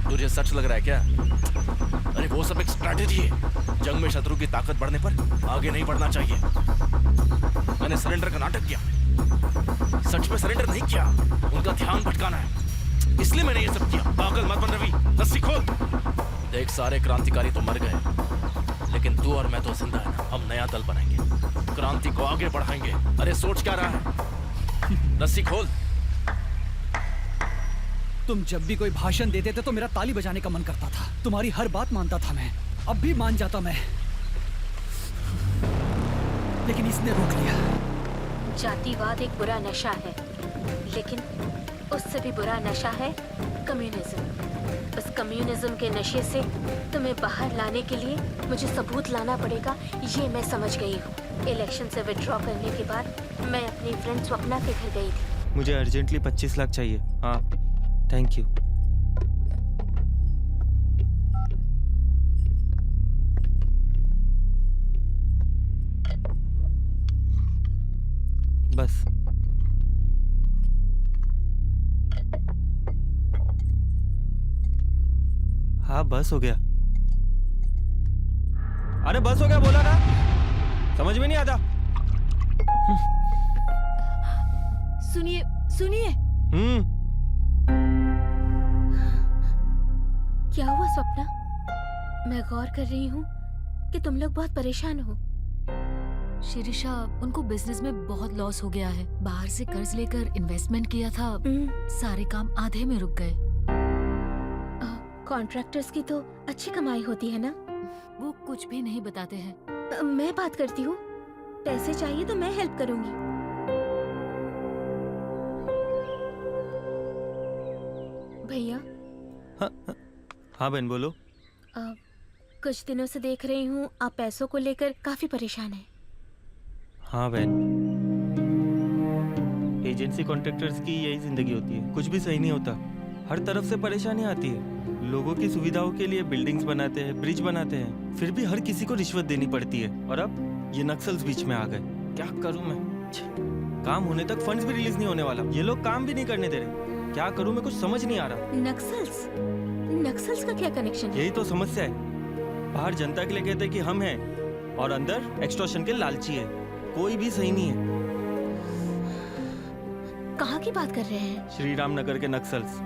तुझे सच लग रहा है क्या? अरे वो सब एक स्ट्रैटेजी है। जंग में शत्रु की ताकत बढ़ने पर आगे नहीं बढ़ना चाहिए। मैंने सरेंडर का नाटक किया, सच में सरेंडर नहीं किया। उनका ध्यान भटकाना है, इसलिए मैंने ये सब किया। पागल मत बन रवि, रस्सी खोल। देख, सारे क्रांतिकारी तो मर गए, लेकिन तू और मैं तो जिंदा है ना। हम नया दल बनाएंगे, क्रांति को आगे बढ़ाएंगे। अरे सोच क्या रहा है? रस्सी खोल। तुम जब भी कोई भाषण देते थे तो मेरा ताली बजाने का मन करता था। तुम्हारी हर बात मानता था मैं, अब भी मान जाता मैं, लेकिन इसने रोक लिया। जातिवाद एक बुरा नशा है, लेकिन उससे भी बुरा नशा है कम्युनिज्म। उस कम्युनिज्म के नशे से तुम्हें बाहर लाने के लिए मुझे सबूत लाना पड़ेगा, ये मैं समझ गई हूँ। इलेक्शन से विड्रॉ करने के बाद मैं अपनी फ्रेंड स्वप्ना के घर गई थी। मुझे अर्जेंटली 25 लाख चाहिए। हाँ, थैंक यू। बस हाँ, बस हो गया। अरे बस हो गया बोला ना, समझ में नहीं आता। सुनिए सुनिए। क्या हुआ स्वप्ना? मैं गौर कर रही हूँ कि तुम लोग बहुत परेशान हो। शिरीषा, उनको बिजनेस में बहुत लॉस हो गया है। बाहर से कर्ज लेकर इन्वेस्टमेंट किया था, सारे काम आधे में रुक गए। कॉन्ट्रैक्टर्स की तो अच्छी कमाई होती है ना? वो कुछ भी नहीं बताते हैं। मैं बात करती हूँ, पैसे चाहिए तो मैं हेल्प करूँगी। भैया। हाँ बहन बोलो। कुछ दिनों से देख रही हूँ आप पैसों को लेकर काफी परेशान हैं। हाँ बहन, एजेंसी कॉन्ट्रैक्टर्स की यही जिंदगी होती है। कुछ भी सही नहीं होता, हर तरफ से परेशानी आती है। लोगों की सुविधाओं के लिए बिल्डिंग्स बनाते हैं, ब्रिज बनाते हैं, फिर भी हर किसी को रिश्वत देनी पड़ती है। और अब ये नक्सल्स बीच में आ गए। क्या करूं मैं? काम होने तक फंड्स भी रिलीज नहीं होने वाला। ये लोग काम भी नहीं करने दे रहे। क्या करूं मैं, कुछ समझ नहीं आ रहा। नक्सल्स का क्या कनेक्शन है? यही तो समस्या है। बाहर जनता के लिए कहते हैं कि हम हैं, और अंदर एक्सटॉर्शन के लालची है। कोई भी सही नहीं है। कहाँ की बात कर रहे हैं? श्री राम नगर के नक्सल्स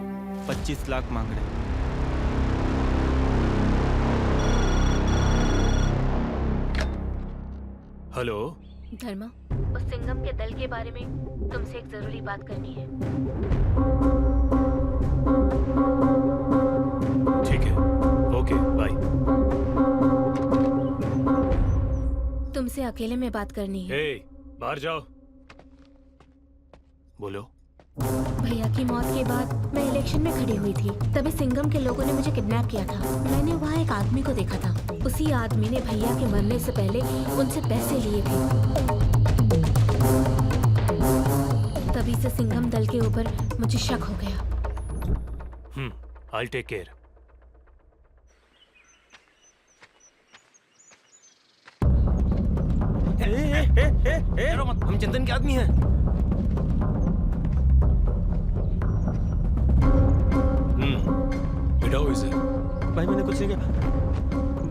25 लाख मांग रहे हैं। हेलो धर्मा, उस सिंघम के दल के बारे में तुमसे एक जरूरी बात करनी है। ठीक है, ओके बाय। तुमसे अकेले में बात करनी है। बाहर जाओ। बोलो। भैया की मौत के बाद मैं इलेक्शन में खड़ी हुई थी, तभी सिंघम के लोगों ने मुझे किडनैप किया था। मैंने वहाँ एक आदमी को देखा था। उसी आदमी ने भैया के मरने से पहले उनसे पैसे लिए थे। तभी से सिंघम दल के ऊपर मुझे शक हो गया। I'll take care. हम चंदन के आदमी हैं। बिठाओ इसे। भाई मैंने कुछ नहीं किया।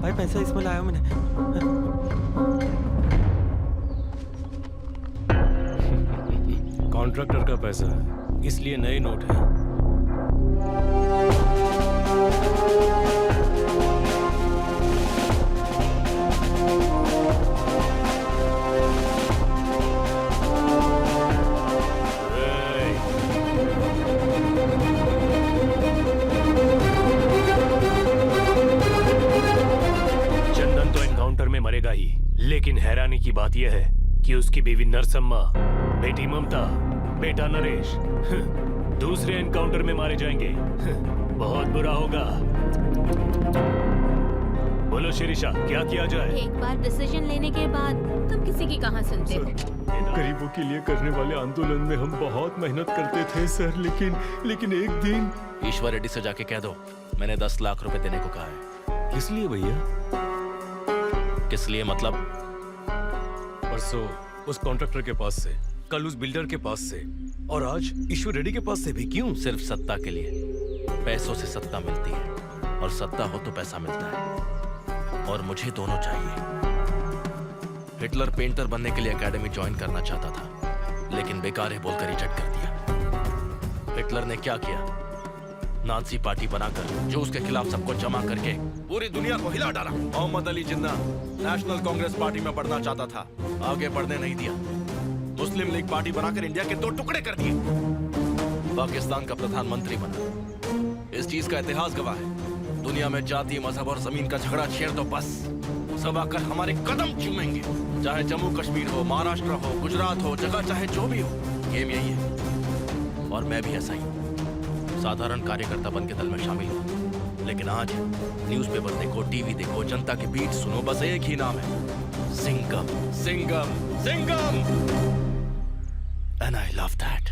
भाई पैसा इसमें लाया मैंने। कॉन्ट्रैक्टर का पैसा है, इसलिए नए नोट है। चंदन तो एनकाउंटर में मरेगा ही, लेकिन हैरानी की बात यह है कि उसकी बीवी नरसम्मा, बेटी ममता, बेटा नरेश दूसरे एनकाउंटर में मारे जाएंगे। बहुत बुरा होगा। बोलो शिरीषा, क्या किया जाए? एक बार डिसीजन लेने के बाद तुम किसी की कहाँ सुनते हो? गरीबों के लिए करने वाले आंदोलन में हम बहुत मेहनत करते थे सर, लेकिन एक दिन ईश्वर रेड्डी से जाके कह दो मैंने 10 लाख रुपए देने को कहा है। किस लिए भैया? किस लिए मतलब? परसों उस कॉन्ट्रैक्टर के पास से, कल उस बिल्डर के पास से, और आज ईश्वर रेड्डी के पास से भी। क्यों? सिर्फ सत्ता के लिए। पैसों से सत्ता मिलती है, और सत्ता हो तो पैसा मिलता है, और मुझे दोनों चाहिए। हिटलर पेंटर बनने के लिए एकेडमी ज्वाइन करना चाहता था, लेकिन बेकार है बोलकर रिजेक्ट कर दिया। हिटलर ने क्या किया? नाजी पार्टी बनाकर जो उसके खिलाफ सबको जमा करके पूरी दुनिया को हिला डाला। मोहम्मद अली जिन्ना नेशनल कांग्रेस पार्टी में बढ़ना चाहता था, आगे बढ़ने नहीं दिया। मुस्लिम लीग पार्टी बनाकर इंडिया के 2 टुकड़े कर दिए। पाकिस्तान का प्रधानमंत्री बना। इस चीज का इतिहास गवाह है। दुनिया में जाति, मजहब और जमीन का झगड़ा छेड़ दो बस, सब आकर हमारे कदम चूमेंगे। चाहे जम्मू कश्मीर हो, महाराष्ट्र हो, गुजरात हो, जगह चाहे जो भी हो, गेम यही है। और मैं भी ऐसा ही साधारण कार्यकर्ता बन के दल में शामिल हूँ। लेकिन आज न्यूज़पेपर देखो, टीवी देखो, जनता के बीच सुनो, बस एक ही नाम है, Singham, Singham, Singham. And I love that.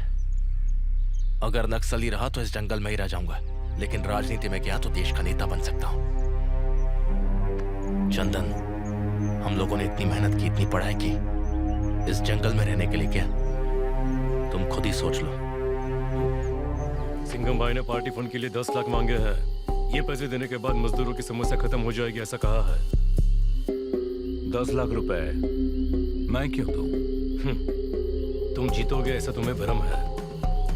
अगर नक्सली रहा तो इस जंगल में ही रह जाऊंगा, लेकिन राजनीति में गया तो देश का नेता बन सकता हूं। चंदन, हम लोगों ने इतनी मेहनत की, इतनी पढ़ाई की, इस जंगल में रहने के लिए क्या? तुम खुद ही सोच लो। सिंघम भाई ने पार्टी फंड के लिए 10 लाख मांगे हैं। ये पैसे देने के बाद मजदूरों की समस्या खत्म हो जाएगी, ऐसा कहा है। 10 लाख रुपए मैं क्यों दूं? तुम जीतोगे ऐसा तुम्हें भ्रम है।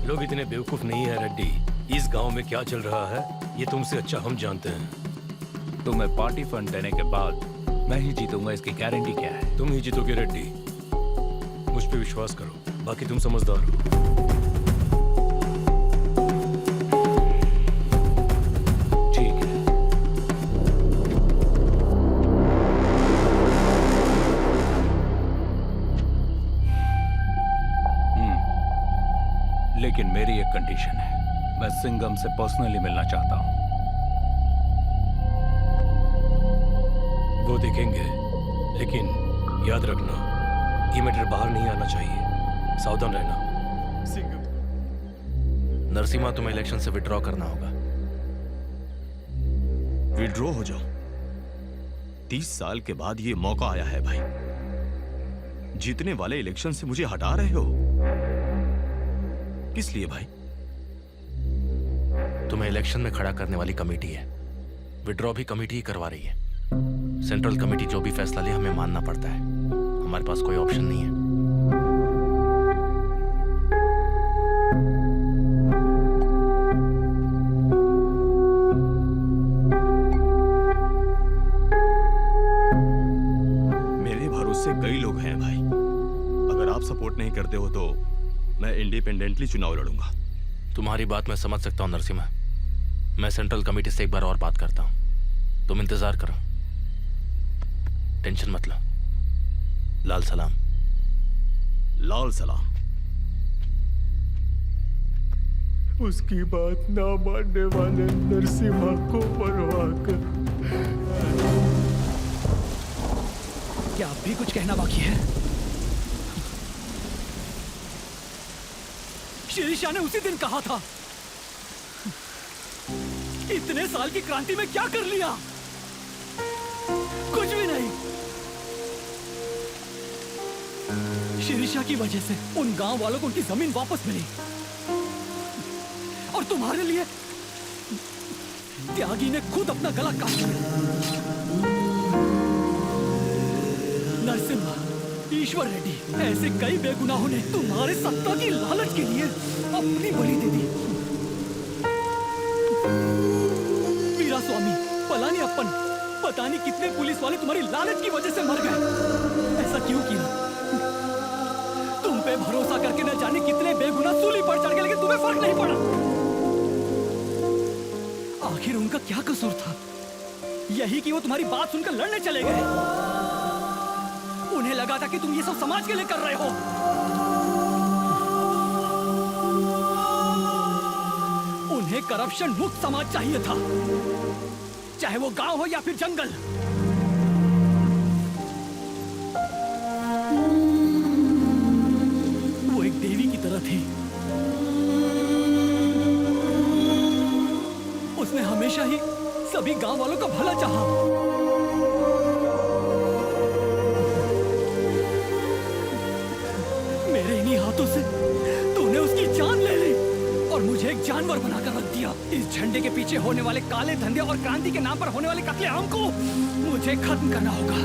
लोग इतने बेवकूफ नहीं है रेड्डी। इस गांव में क्या चल रहा है ये तुमसे अच्छा हम जानते हैं। तुम्हें पार्टी फंड देने के बाद मैं ही जीतूंगा, इसकी गारंटी क्या है? तुम ही जीतोगे रेड्डी, मुझ पे विश्वास करो। बाकी तुम समझदार हो। लेकिन मेरी एक कंडीशन है, मैं सिंघम से पर्सनली मिलना चाहता हूं। वो देखेंगे, लेकिन याद रखना ये मैटर बाहर नहीं आना चाहिए। सावधान रहना। सिंघम। नरसिम्हा, तुम्हें इलेक्शन से विड्रॉ करना होगा। विड्रॉ हो जाओ? 30 साल के बाद ये मौका आया है भाई। जीतने वाले इलेक्शन से मुझे हटा रहे हो? किस लिए भाई? तुम्हें इलेक्शन में खड़ा करने वाली कमेटी है, विड्रॉ भी कमेटी ही करवा रही है। सेंट्रल कमेटी जो भी फैसला ले हमें मानना पड़ता है, हमारे पास कोई ऑप्शन नहीं है। मेरे भरोसे कई लोग हैं भाई। अगर आप सपोर्ट नहीं करते हो तो मैं इंडिपेंडेंटली चुनाव लड़ूंगा। तुम्हारी बात मैं समझ सकता हूं नरसिम्हा। मैं सेंट्रल कमेटी से एक बार और बात करता हूं। तुम इंतजार करो, टेंशन मत लो। लाल सलाम। लाल सलाम। उसकी बात ना मानने वाले नरसिम्हा को मरवा कर। क्या अब भी कुछ कहना बाकी है? शिरीषा ने उसी दिन कहा था। इतने साल की क्रांति में क्या कर लिया? कुछ भी नहीं। शिरीषा की वजह से उन गांव वालों को उनकी जमीन वापस मिली, और तुम्हारे लिए त्यागी ने खुद अपना गला काट लिया। नरसिम्हा, ईश्वर रेड्डी, ऐसे कई बेगुनाहों ने तुम्हारे सत्ता की लालच के लिए अपनी बलि दे दी। वीरा स्वामी, पलानी अप्पन, पता नहीं कितने पुलिस वाले तुम्हारी लालच की वजह से मर गए। ऐसा क्यों किया? तुम पे भरोसा करके न जाने कितने बेगुनाह सूली पर चढ़ गए, लेकिन तुम्हें फर्क नहीं पड़ा। आखिर उनका क्या कसूर था? यही कि वो तुम्हारी बात सुनकर लड़ने चले गए। उन्हें लगा था कि तुम ये सब समाज के लिए कर रहे हो। उन्हें करप्शन मुक्त समाज चाहिए था, चाहे वो गांव हो या फिर जंगल। वो एक देवी की तरह थी। उसने हमेशा ही सभी गांव वालों का भला चाहा। मेरे इन्हीं हाथों से तूने उसकी जान ले ली और मुझे एक जानवर बनाकर रख दिया। इस झंडे के पीछे होने वाले काले धंधे और क्रांति के नाम पर होने वाले कत्लेआम को मुझे खत्म करना होगा।